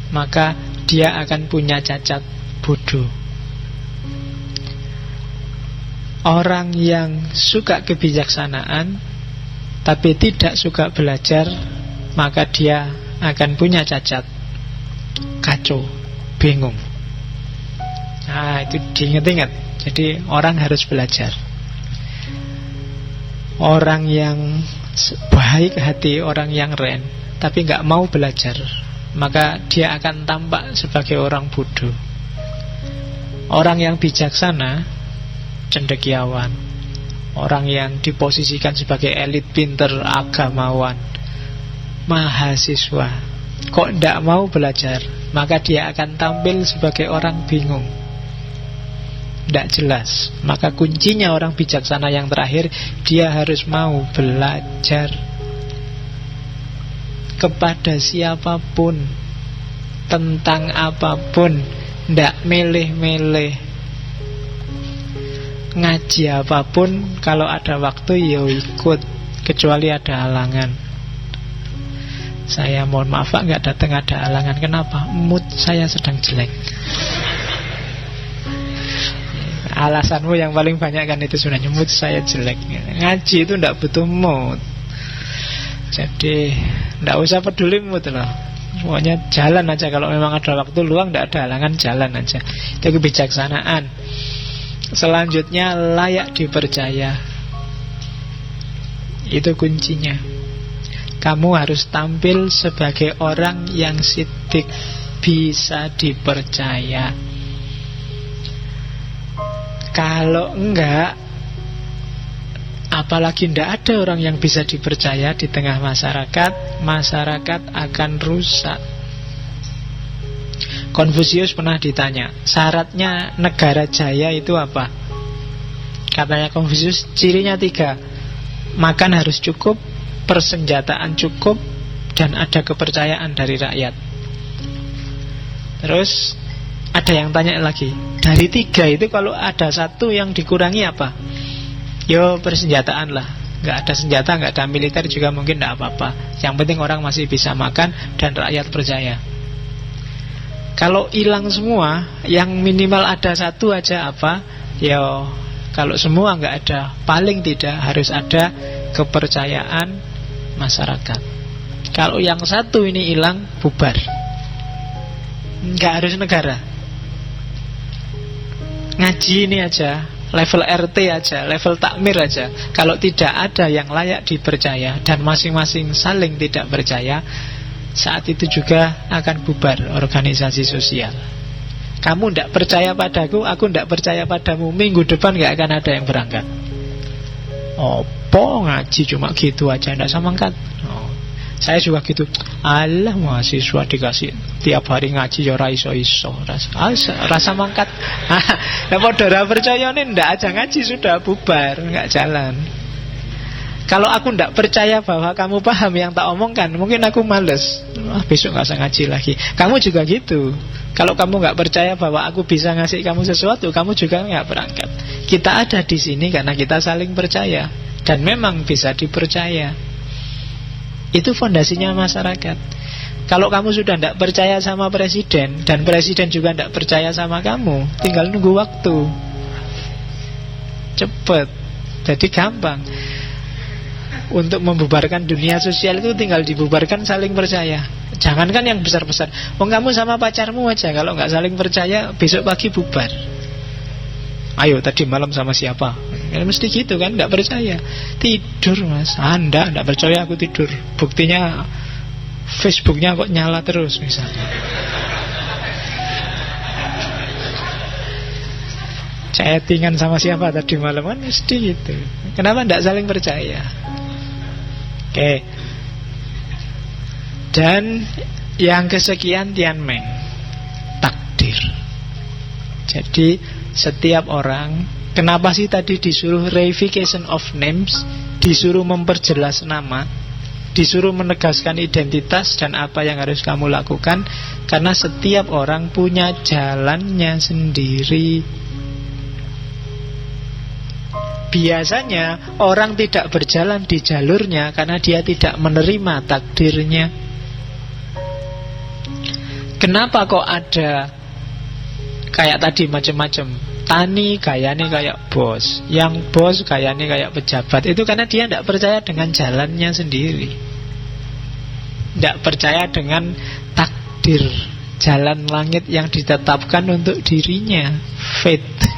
A: maka dia akan punya cacat bodoh. Orang yang suka kebijaksanaan tapi tidak suka belajar, maka dia akan punya cacat kacau, bingung. Nah itu diingat-ingat. Jadi orang harus belajar. Orang yang baik hati, orang yang ren tapi gak mau belajar, maka dia akan tampak sebagai orang bodoh. Orang yang bijaksana, cendekiawan, orang yang diposisikan sebagai elit pinter, agamawan, mahasiswa, kok gak mau belajar, maka dia akan tampil sebagai orang bingung, tidak jelas. Maka kuncinya orang bijaksana yang terakhir, dia harus mau belajar kepada siapapun, tentang apapun, tidak milih-milih. Ngaji apapun, kalau ada waktu ya ikut, kecuali ada halangan. Saya mohon maaf Pak, nggak datang, ada halangan. Kenapa? Mood saya sedang jelek. Alasanmu yang paling banyak kan itu sebenarnya, mood saya jelek. Ngaji itu tidak butuh mood. Jadi tidak usah peduli mood loh. Pokoknya jalan aja. Kalau memang ada waktu luang, tidak ada halangan, jalan aja. Itu kebijaksanaan. Selanjutnya, layak dipercaya. Itu kuncinya. Kamu harus tampil sebagai orang yang sidik, bisa dipercaya. Kalau enggak, apalagi tidak ada orang yang bisa dipercaya di tengah masyarakat, masyarakat akan rusak. Konfusius pernah ditanya, syaratnya negara jaya itu apa? Katanya Konfusius, cirinya 3. Makan harus cukup, persenjataan cukup, dan ada kepercayaan dari rakyat. Terus ada yang tanya lagi, dari 3 itu kalau ada 1 yang dikurangi apa? Yo persenjataan lah. Gak ada senjata, gak ada militer juga mungkin gak apa-apa. Yang penting orang masih bisa makan dan rakyat percaya. Kalau hilang semua, yang minimal ada 1 aja apa? Yo kalau semua gak ada, paling tidak harus ada kepercayaan masyarakat. Kalau yang 1 ini hilang, bubar. Gak harus negara. Ngaji ini aja, level RT aja, level takmir aja, kalau tidak ada yang layak dipercaya dan masing-masing saling tidak percaya, saat itu juga akan bubar organisasi sosial. Kamu tidak percaya padaku, aku tidak percaya padamu, minggu depan gak akan ada yang berangkat. Opo ngaji cuma gitu aja, tidak samangkat. Saya juga gitu. Alah mahasiswa dikasih tiap hari ngaji ya ora iso-iso. Rasa mangkat. Lah padha ora percaya nih ndak aja ngaji sudah bubar, enggak jalan. Kalau aku ndak percaya bahwa kamu paham yang tak omongkan, mungkin aku males. Besok enggak usah ngaji lagi. Kamu juga gitu. Kalau kamu nggak percaya bahwa aku bisa ngasih kamu sesuatu, kamu juga nggak berangkat. Kita ada di sini karena kita saling percaya dan memang bisa dipercaya. Itu fondasinya masyarakat. Kalau kamu sudah tidak percaya sama presiden dan presiden juga tidak percaya sama kamu, tinggal nunggu waktu. Cepet. Jadi gampang. untuk membubarkan dunia sosial itu tinggal dibubarkan saling percaya. Jangankan yang besar-besar. Kamu sama pacarmu aja, kalau nggak saling percaya besok pagi bubar. Ayo tadi malam sama siapa? Ya, mesti gitu kan, nggak percaya. Tidur mas, Anda nggak percaya aku tidur. Buktinya Facebooknya kok nyala terus misalnya. Chattingan sama siapa tadi malam, kan mesti gitu. Kenapa nggak saling percaya? Oke. Dan yang kesekian Tianmeng, takdir. Jadi setiap orang, kenapa sih tadi disuruh reification of names, disuruh memperjelas nama, disuruh menegaskan identitas dan apa yang harus kamu lakukan? Karena setiap orang punya jalannya sendiri. Biasanya orang tidak berjalan di jalurnya karena dia tidak menerima takdirnya. Kenapa kok ada kayak tadi macam-macam? Tani gayanya kayak bos, yang bos gayanya kayak pejabat. Itu karena dia tidak percaya dengan jalannya sendiri, tidak percaya dengan takdir, jalan langit yang ditetapkan untuk dirinya, fate.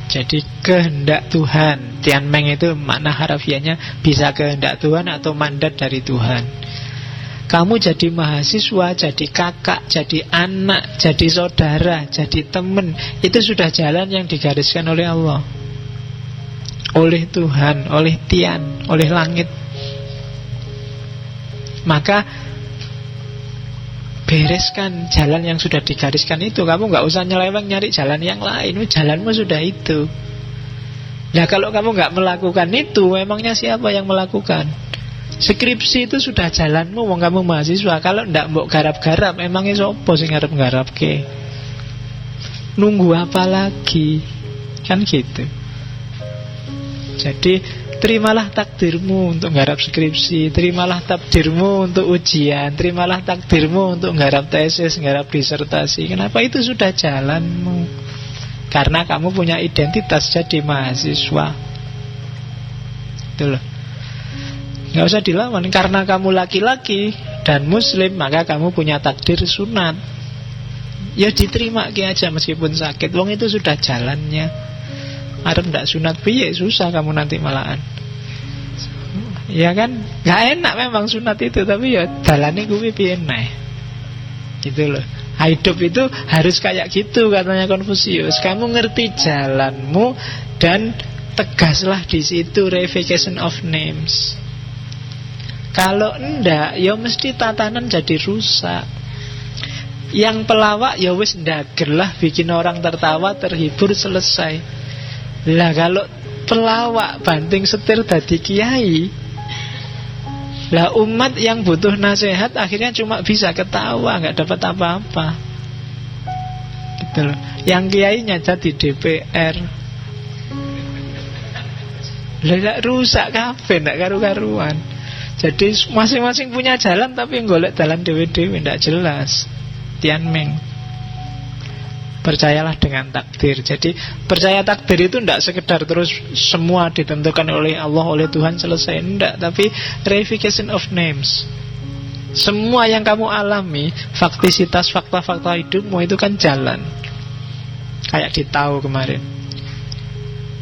A: Jadi kehendak Tuhan. Tianmeng itu makna harafiahnya bisa kehendak Tuhan atau mandat dari Tuhan. Kamu jadi mahasiswa, jadi kakak, jadi anak, jadi saudara, jadi teman, itu sudah jalan yang digariskan oleh Allah, oleh Tuhan, oleh Tian, oleh langit. Maka bereskan jalan yang sudah digariskan itu. Kamu gak usah nyeleweng nyari jalan yang lain. Jalanmu sudah itu. Nah kalau kamu gak melakukan itu, emangnya siapa yang melakukan? Skripsi itu sudah jalanmu, wong kamu mahasiswa. Kalau ndak mbok garap-garap, emangnya sopo sing ngarep-garap ke? Nunggu apa lagi? Kan gitu. Jadi terimalah takdirmu untuk nggarap skripsi, terimalah takdirmu untuk ujian, terimalah takdirmu untuk nggarap tesis, nggarap disertasi. Kenapa? Itu sudah jalanmu. Karena kamu punya identitas jadi mahasiswa. Itu loh. Gak usah dilawan. Karena kamu laki-laki dan muslim, maka kamu punya takdir sunat. Ya diterima aja meskipun sakit. Wong itu sudah jalannya. Arep ndak sunat piye, susah kamu nanti malahan. Ya kan? Gak enak memang sunat itu, tapi ya dalane kuwi piye nae. Gitu loh. Hidup itu harus kayak gitu katanya Konfusius. Kamu ngerti jalanmu dan tegaslah di situ, reification of names. Kalau enggak, ya mesti tatanan jadi rusak. Yang pelawak ya wis ndagelah bikin orang tertawa, terhibur, selesai. Lah kalau pelawak banting setir dadi kiai, lah umat yang butuh nasihat akhirnya cuma bisa ketawa, nggak dapat apa-apa. Gitu loh. Yang kiainya jadi DPR, lah rusak kabeh, ndak karu-karuan. Jadi masing-masing punya jalan tapi golek jalan dewe-dewe ndak jelas. Tianmeng. Percayalah dengan takdir. Jadi percaya takdir itu tidak sekedar terus semua ditentukan oleh Allah, oleh Tuhan, selesai. Tidak, tapi reification of names. Semua yang kamu alami, faktisitas, fakta-fakta hidupmu itu kan jalan. Kayak di Tahu kemarin.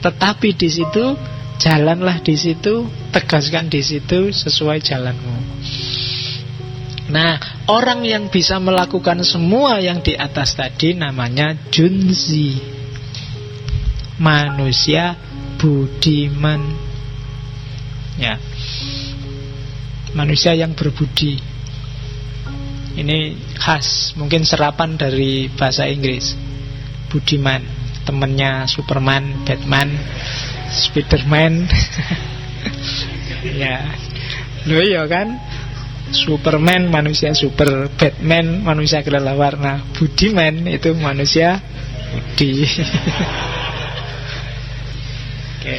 A: Tetapi di situ, jalanlah di situ, tegaskan di situ sesuai jalanmu. Nah, orang yang bisa melakukan semua yang di atas tadi namanya Junzi, manusia budiman. Ya, manusia yang berbudi. Ini khas, mungkin serapan dari bahasa Inggris. Budiman, temennya Superman, Batman, Spiderman. Ya, loh iya kan? Superman manusia super, Batman manusia kelelawar. Budiman itu manusia budi. Oke.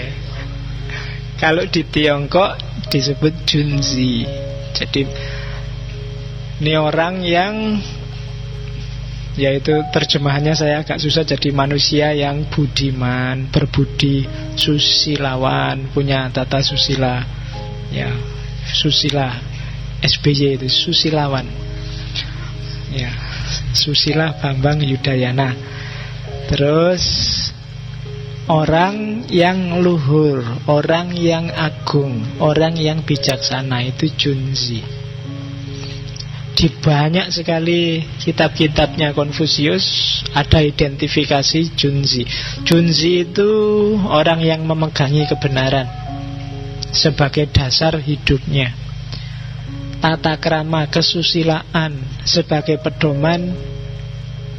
A: Kalau di Tiongkok disebut Junzi. Jadi ini orang yang yaitu terjemahannya saya agak susah, jadi manusia yang budiman, berbudi, susilawan, punya tata susila. Ya, susila. SBY itu susilawan. Ya, Susila Bambang Yudayana. Terus orang yang luhur, orang yang agung, orang yang bijaksana, itu Junzi. Di banyak sekali kitab-kitabnya Konfusius ada identifikasi Junzi. Junzi itu orang yang memegangi kebenaran sebagai dasar hidupnya, tata krama kesusilaan sebagai pedoman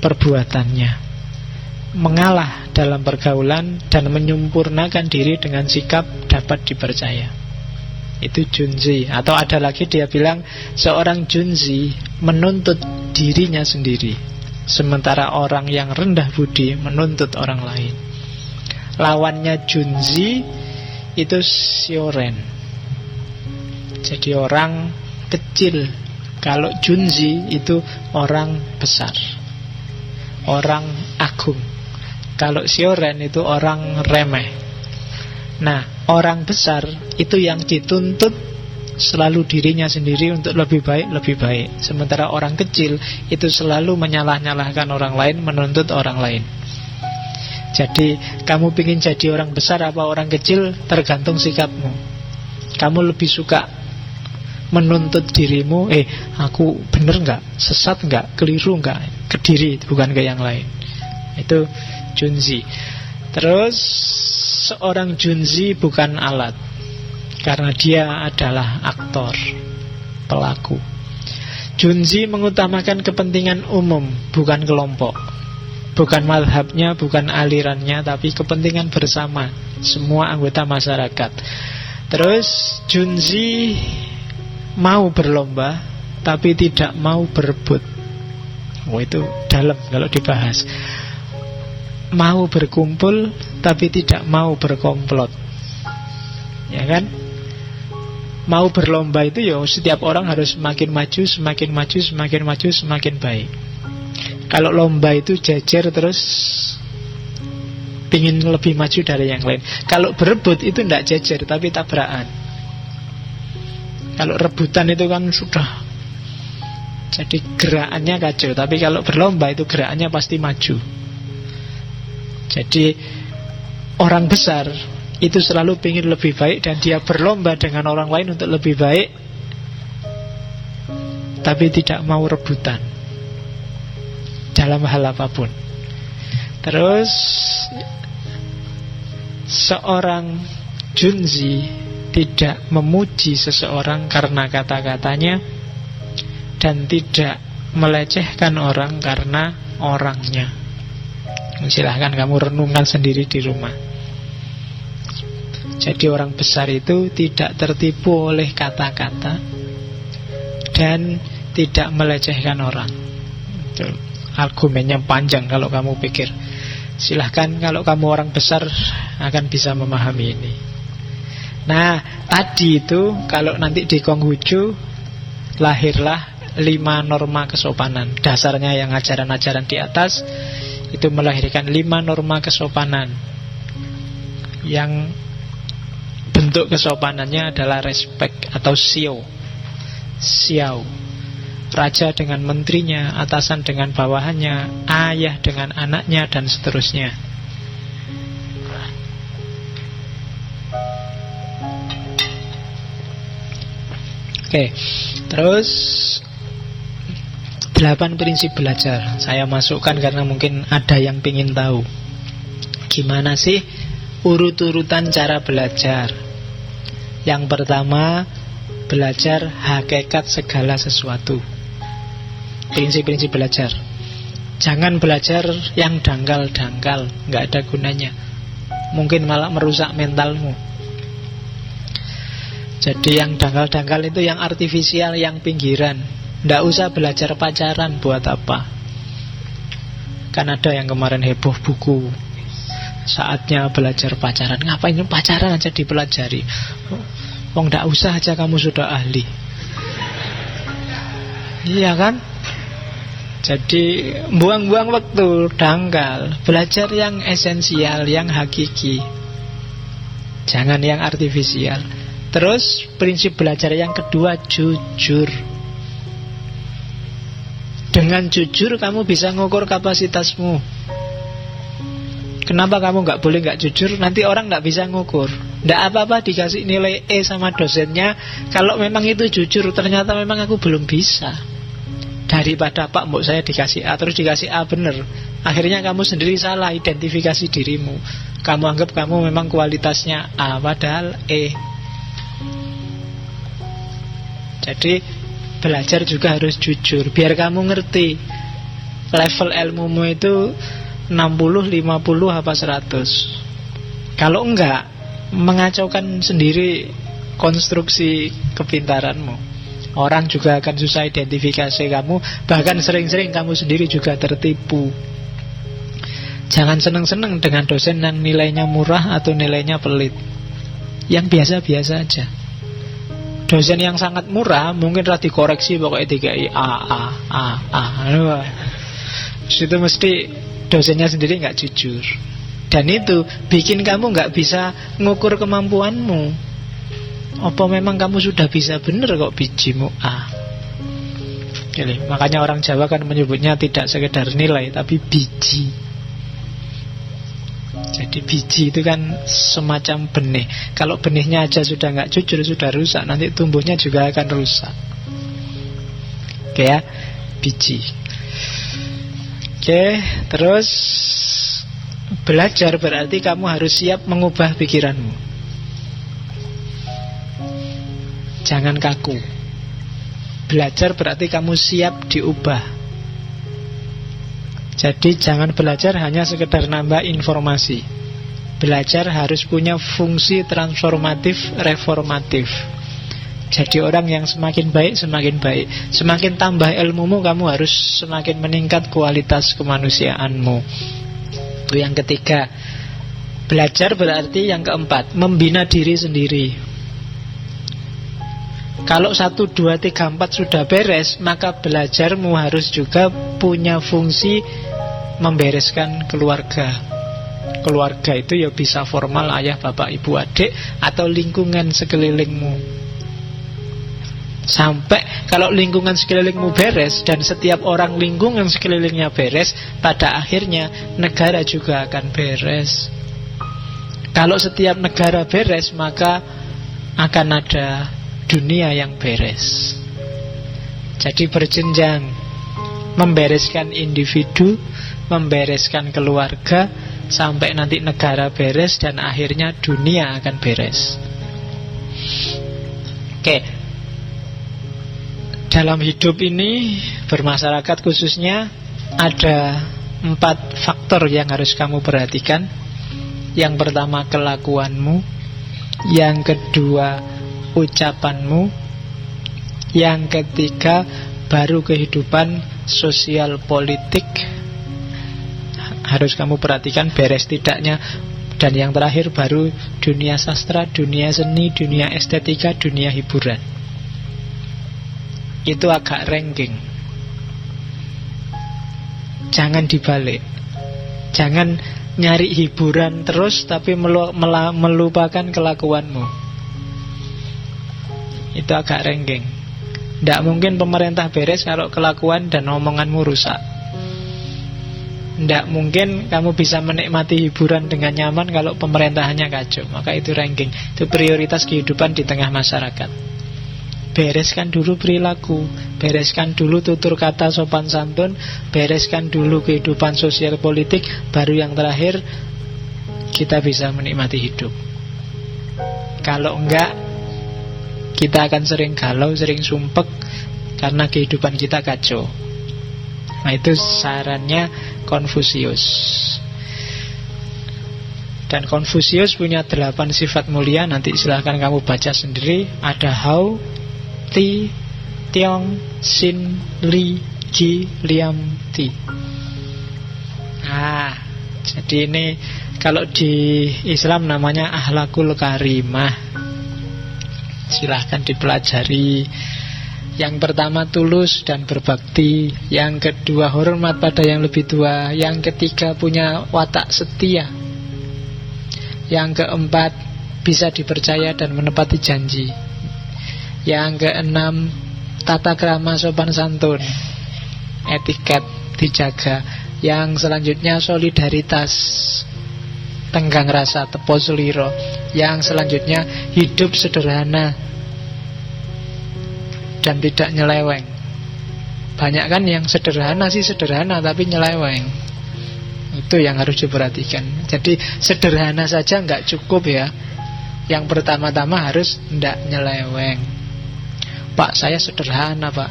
A: perbuatannya, mengalah dalam pergaulan dan menyempurnakan diri dengan sikap dapat dipercaya. Itu Junzi. Atau ada lagi dia bilang, seorang Junzi menuntut dirinya sendiri, sementara orang yang rendah budi menuntut orang lain. Lawannya Junzi itu Sioren, jadi orang kecil. Kalau Junzi itu orang besar, orang agung. Kalau Sioren itu orang remeh. Nah, orang besar itu yang dituntut selalu dirinya sendiri untuk lebih baik. Sementara orang kecil itu selalu menyalah-nyalahkan orang lain, menuntut orang lain. Jadi kamu ingin jadi orang besar apa orang kecil tergantung sikapmu. Kamu lebih suka menuntut dirimu, aku bener gak? Sesat gak? Keliru gak? Ke diri, bukan ke yang lain. Itu Junzi. Terus seorang Junzi bukan alat, karena dia adalah aktor, pelaku. Junzi mengutamakan kepentingan umum, bukan kelompok, bukan mazhabnya, bukan alirannya, tapi kepentingan bersama semua anggota masyarakat. Terus Junzi mau berlomba tapi tidak mau berebut. Itu dalam kalau dibahas. Mau berkumpul tapi tidak mau berkomplot. Ya kan? Mau berlomba itu ya setiap orang harus semakin maju, semakin baik. Kalau lomba itu jejer terus pingin lebih maju dari yang lain. Kalau berebut itu tidak jejer tapi tabrakan. Kalau rebutan itu kan sudah jadi gerakannya kacau. Tapi kalau berlomba itu gerakannya pasti maju. Jadi orang besar itu selalu ingin lebih baik, dan dia berlomba dengan orang lain untuk lebih baik, tapi tidak mau rebutan dalam hal apapun. Terus seorang Junzi tidak memuji seseorang karena kata-katanya, dan tidak melecehkan orang karena orangnya. Silahkan kamu renungkan sendiri di rumah. Jadi orang besar itu tidak tertipu oleh kata-kata dan tidak melecehkan orang. Itu argumennya panjang kalau kamu pikir. Silahkan kalau kamu orang besar akan bisa memahami ini. Nah, tadi itu kalau nanti di Konghucu lahirlah 5 norma kesopanan. Dasarnya yang ajaran-ajaran di atas itu melahirkan 5 norma kesopanan, yang bentuk kesopanannya adalah respect atau xiao. Raja dengan menterinya, atasan dengan bawahannya, ayah dengan anaknya, dan seterusnya. Oke, terus 8 prinsip belajar saya masukkan karena mungkin ada yang ingin tahu gimana sih urut-urutan cara belajar. Yang pertama, belajar hakikat segala sesuatu. Prinsip-prinsip belajar. Jangan belajar yang dangkal-dangkal, nggak ada gunanya. Mungkin malah merusak mentalmu. Jadi yang dangkal-dangkal itu yang artifisial, yang pinggiran. Nggak usah belajar pacaran, buat apa? Kan ada yang kemarin heboh buku saatnya belajar pacaran. Ngapain pacaran aja dipelajari? Wong nggak usah aja kamu sudah ahli. Iya kan? Jadi buang-buang waktu, dangkal. Belajar yang esensial, yang hakiki, jangan yang artifisial. Terus prinsip belajar yang kedua, jujur. Dengan jujur kamu bisa ngukur kapasitasmu. Kenapa kamu nggak boleh nggak jujur? Nanti orang nggak bisa ngukur. Nggak apa-apa dikasih nilai E sama dosennya, kalau memang itu jujur, ternyata memang aku belum bisa. Daripada Pak mbok saya dikasih A terus dikasih A bener, akhirnya kamu sendiri salah identifikasi dirimu. Kamu anggap kamu memang kualitasnya A padahal E. Jadi belajar juga harus jujur, biar kamu ngerti level ilmumu itu 60, 50 apa 100. Kalau enggak, mengacaukan sendiri konstruksi kepintaranmu. Orang juga akan susah identifikasi kamu. Bahkan sering-sering kamu sendiri juga tertipu. Jangan seneng-seneng dengan dosen yang nilainya murah atau nilainya pelit, yang biasa-biasa aja. Dosen yang sangat murah mungkin rada dikoreksi pokoknya 3I A. Itu mesti dosennya sendiri nggak jujur. Dan itu bikin kamu nggak bisa ngukur kemampuanmu. Apa memang kamu sudah bisa bener kok bijimu A? Jadi, makanya orang Jawa kan menyebutnya tidak sekedar nilai, tapi biji. Jadi biji itu kan semacam benih. Kalau benihnya aja sudah nggak jujur, sudah rusak, nanti tumbuhnya juga akan rusak. Oke ya, biji. Oke, terus belajar berarti kamu harus siap mengubah pikiranmu. Jangan kaku. Belajar berarti kamu siap diubah. Jadi jangan belajar hanya sekedar nambah informasi. Belajar harus punya fungsi transformatif, reformatif. Jadi orang yang semakin baik, semakin baik. Semakin tambah ilmumu, kamu harus semakin meningkat kualitas kemanusiaanmu. Itu yang ketiga. Belajar berarti yang keempat, membina diri sendiri. Kalau 1, 2, 3, 4 sudah beres, maka belajarmu harus juga punya fungsi membereskan keluarga. Keluarga itu ya bisa formal, ayah, bapak, ibu, adik, atau lingkungan sekelilingmu. Sampai kalau lingkungan sekelilingmu beres dan setiap orang lingkungan sekelilingnya beres, pada akhirnya negara juga akan beres. Kalau setiap negara beres, maka akan ada dunia yang beres. Jadi berjenjang, membereskan individu, membereskan keluarga, sampai nanti negara beres dan akhirnya dunia akan beres. Oke. Dalam hidup ini, bermasyarakat khususnya, ada 4 faktor yang harus kamu perhatikan. Yang pertama kelakuanmu, yang kedua ucapanmu, yang ketiga baru kehidupan sosial politik harus kamu perhatikan beres tidaknya, dan yang terakhir baru dunia sastra, dunia seni, dunia estetika, dunia hiburan. Itu agak ranking. Jangan dibalik. Jangan nyari hiburan terus tapi melupakan kelakuanmu. Itu agak ranking. Tidak mungkin pemerintah beres kalau kelakuan dan omonganmu rusak. Tidak mungkin kamu bisa menikmati hiburan dengan nyaman kalau pemerintahannya kacau. Maka itu ranking. Itu prioritas kehidupan di tengah masyarakat. Bereskan dulu perilaku, bereskan dulu tutur kata sopan santun, bereskan dulu kehidupan sosial politik, baru yang terakhir kita bisa menikmati hidup. Kalau enggak, kita akan sering galau, sering sumpek karena kehidupan kita kacau. Nah, itu sarannya Konfusius. Dan Konfusius punya 8 sifat mulia. Nanti silahkan kamu baca sendiri. Ada Hao, Ti, Tiong, Sin, Li, Ji, Liam, Ti. Nah, jadi ini kalau di Islam namanya akhlakul karimah. Silahkan dipelajari. Yang pertama tulus dan berbakti. Yang kedua hormat pada yang lebih tua. Yang ketiga punya watak setia. Yang keempat bisa dipercaya dan menepati janji. Yang keenam tata krama sopan santun, etiket dijaga. Yang selanjutnya solidaritas, tenggang rasa, tepo seliro. Yang selanjutnya hidup sederhana dan tidak nyeleweng. Banyak kan yang sederhana sih sederhana tapi nyeleweng. Itu yang harus diperhatikan. Jadi sederhana saja nggak cukup ya. Yang pertama-tama harus tidak nyeleweng. Pak, saya sederhana pak,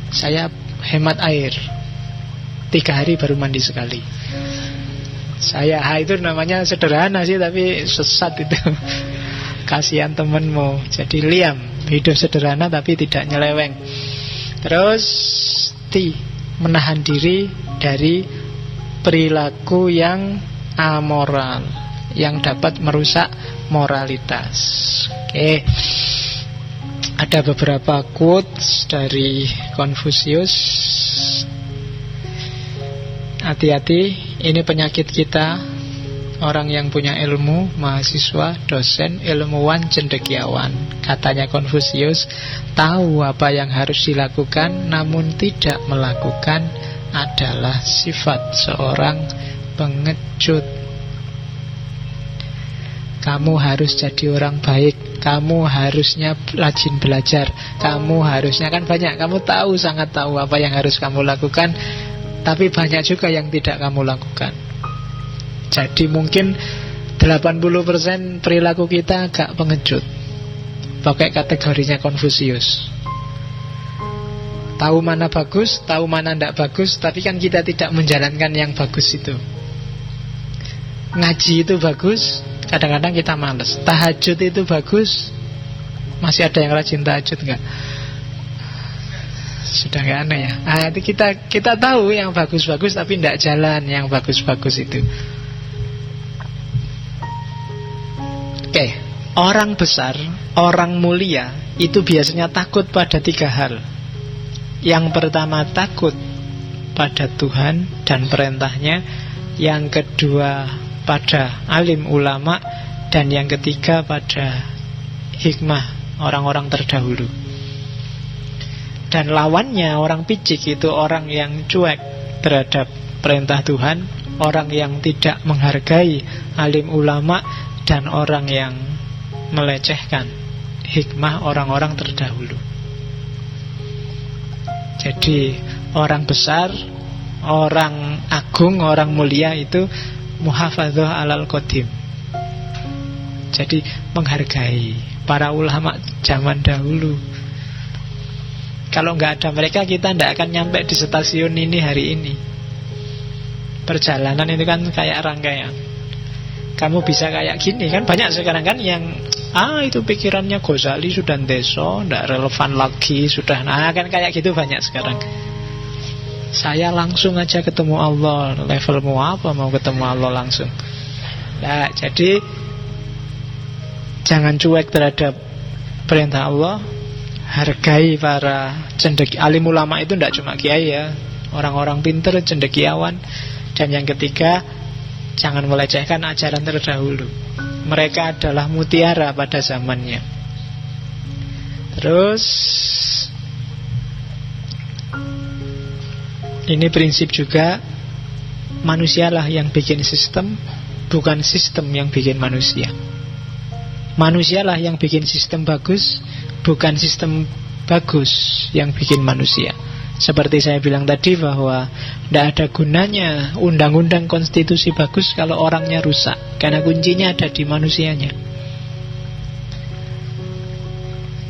A: saya hemat air, 3 hari baru mandi sekali. Saya itu namanya sederhana sih tapi sesat itu. Kasihan temenmu. Jadi liam, hidup sederhana tapi tidak nyeleweng. Terus menahan diri dari perilaku yang amoral, yang dapat merusak moralitas. Oke. Ada beberapa quotes dari Confucius. Hati-hati, ini penyakit kita. Orang yang punya ilmu, mahasiswa, dosen, ilmuwan, cendekiawan. Katanya Confucius, tahu apa yang harus dilakukan namun tidak melakukan adalah sifat seorang pengecut. Kamu harus jadi orang baik. Kamu harusnya rajin belajar. Kamu harusnya, kan banyak, kamu tahu, sangat tahu apa yang harus kamu lakukan, tapi banyak juga yang tidak kamu lakukan. Jadi mungkin 80% perilaku kita agak pengecut. Pakai kategorinya Confucius. Tahu mana bagus, tahu mana tidak bagus, tapi kan kita tidak menjalankan yang bagus itu. Ngaji itu bagus, kadang-kadang kita malas. Tahajud itu bagus. Masih ada yang rajin tahajud enggak? Sudah enggak aneh ya. Itu kita tahu yang bagus-bagus tapi tidak jalan yang bagus-bagus itu. Oke, orang besar, orang mulia itu biasanya takut pada 3 hal. Yang pertama takut pada Tuhan dan perintahnya. Yang kedua pada alim ulama. Dan yang ketiga pada hikmah orang-orang terdahulu. Dan lawannya orang picik itu orang yang cuek terhadap perintah Tuhan, orang yang tidak menghargai alim ulama, dan orang yang melecehkan hikmah orang-orang terdahulu. Jadi orang besar, orang agung, orang mulia itu muhafadzah alal qadim. Jadi menghargai para ulama zaman dahulu. Kalau nggak ada mereka, kita tidak akan nyampe di stasiun ini hari ini. Perjalanan itu kan kayak rangkaian. Kamu bisa kayak gini kan, banyak sekarang kan yang itu pikirannya Ghazali sudah deso, tidak relevan lagi, sudah kan kayak gitu banyak sekarang. Saya langsung aja ketemu Allah. Levelmu apa mau ketemu Allah langsung? Nah, jadi jangan cuek terhadap perintah Allah. Hargai para cendekiawan. Alim ulama itu tidak cuma kiai ya, orang-orang pintar, cendekiawan. Dan yang ketiga, jangan melecehkan ajaran terdahulu. Mereka adalah mutiara pada zamannya. Terus ini prinsip juga, manusialah yang bikin sistem, bukan sistem yang bikin manusia. Manusialah yang bikin sistem bagus, bukan sistem bagus yang bikin manusia. Seperti saya bilang tadi bahwa tidak ada gunanya undang-undang konstitusi bagus kalau orangnya rusak, karena kuncinya ada di manusianya.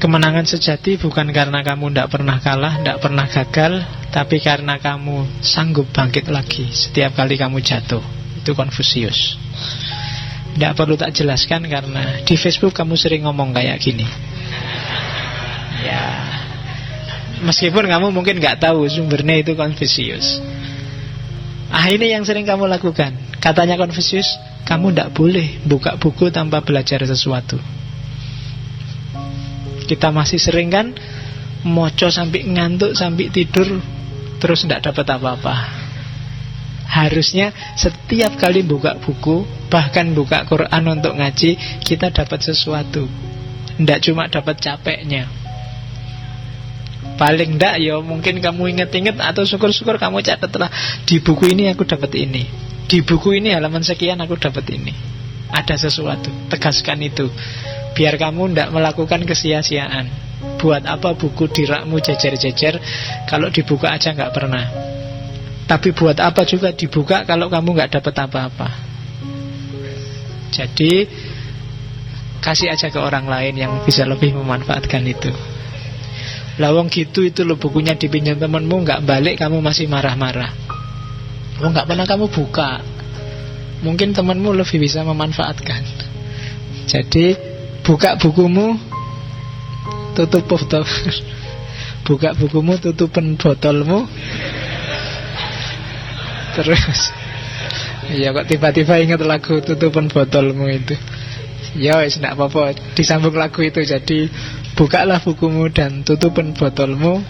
A: Kemenangan sejati bukan karena kamu tidak pernah kalah, tidak pernah gagal, tapi karena kamu sanggup bangkit lagi setiap kali kamu jatuh. Itu Confucius. Tidak perlu tak jelaskan karena di Facebook kamu sering ngomong kayak gini. Ya, meskipun kamu mungkin nggak tahu sumbernya itu Confucius. Ini yang sering kamu lakukan. Katanya Confucius, kamu tidak boleh buka buku tanpa belajar sesuatu. Kita masih sering kan moco sampai ngantuk, sampai tidur, terus tidak dapat apa-apa. Harusnya setiap kali buka buku, bahkan buka Quran untuk ngaji, kita dapat sesuatu. Tidak cuma dapat capeknya. Paling tidak ya mungkin kamu inget-inget, atau syukur-syukur kamu catatlah, di buku ini aku dapat ini, di buku ini halaman sekian aku dapat ini. Ada sesuatu, tegaskan itu, biar kamu tidak melakukan kesia-siaan. Buat apa buku di rakmu jejer-jejer kalau dibuka aja nggak pernah. Tapi buat apa juga dibuka kalau kamu nggak dapat apa-apa. Jadi kasih aja ke orang lain yang bisa lebih memanfaatkan itu. Lawang gitu itu lo bukunya dipinjam temanmu, nggak balik kamu masih marah-marah. Lo nggak pernah kamu buka. Mungkin temanmu lebih bisa memanfaatkan. Jadi buka bukumu, tutup botol. Buka bukumu, tutupin botolmu. Terus ya kok tiba-tiba ingat lagu tutupan botolmu itu. Ya wis ndak apa-apa, disambung lagu itu. Jadi bukalah bukumu dan tutupan botolmu,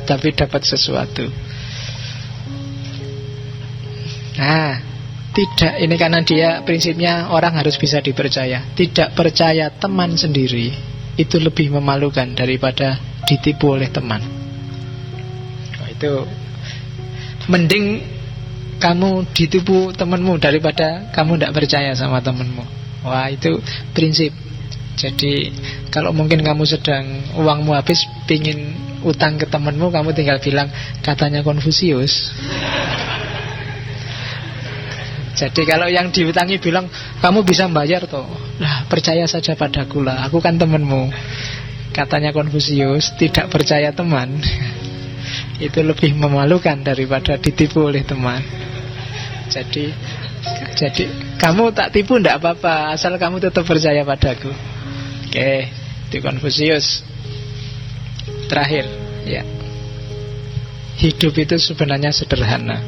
A: tapi dapat sesuatu. Nah, tidak, ini karena dia prinsipnya orang harus bisa dipercaya. Tidak percaya teman sendiri itu lebih memalukan daripada ditipu oleh teman. Itu mending kamu ditipu temanmu daripada kamu tidak percaya sama temanmu. Wah, itu prinsip. Jadi kalau mungkin kamu sedang uangmu habis, pingin utang ke temanmu, kamu tinggal bilang katanya Konfusius. Jadi kalau yang diutangi bilang kamu bisa bayar toh, lah percaya saja padaku lah, aku kan temanmu. Katanya Konfusius, tidak percaya teman itu lebih memalukan daripada ditipu oleh teman. Jadi kamu tak tipu ndak apa-apa, asal kamu tetap percaya padaku. Oke, itu Konfusius. Terakhir, ya. Hidup itu sebenarnya sederhana.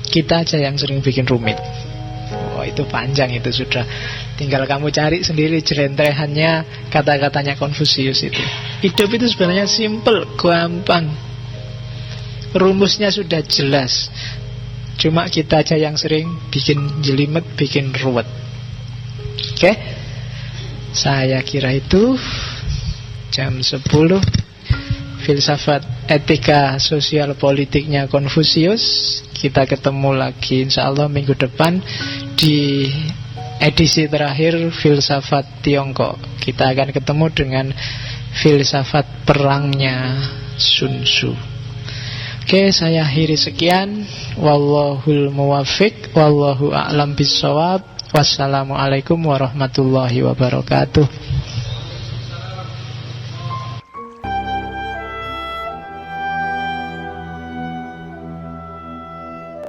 A: Kita aja yang sering bikin rumit. Oh, itu panjang itu sudah. Tinggal kamu cari sendiri jelentrehannya kata-katanya Konfusius itu. Hidup itu sebenarnya simple, gampang. Rumusnya sudah jelas. Cuma kita aja yang sering bikin jelimet, bikin ruwet. Oke? Saya kira itu jam 10. Filsafat etika sosial politiknya Konfusius. Kita ketemu lagi insyaallah minggu depan di edisi terakhir filsafat Tiongkok. Kita akan ketemu dengan filsafat perangnya Sun Tzu. Oke, saya akhiri sekian. Wallahul muwaffiq, wallahu a'lam bissawab. Wassalamualaikum warahmatullahi wabarakatuh.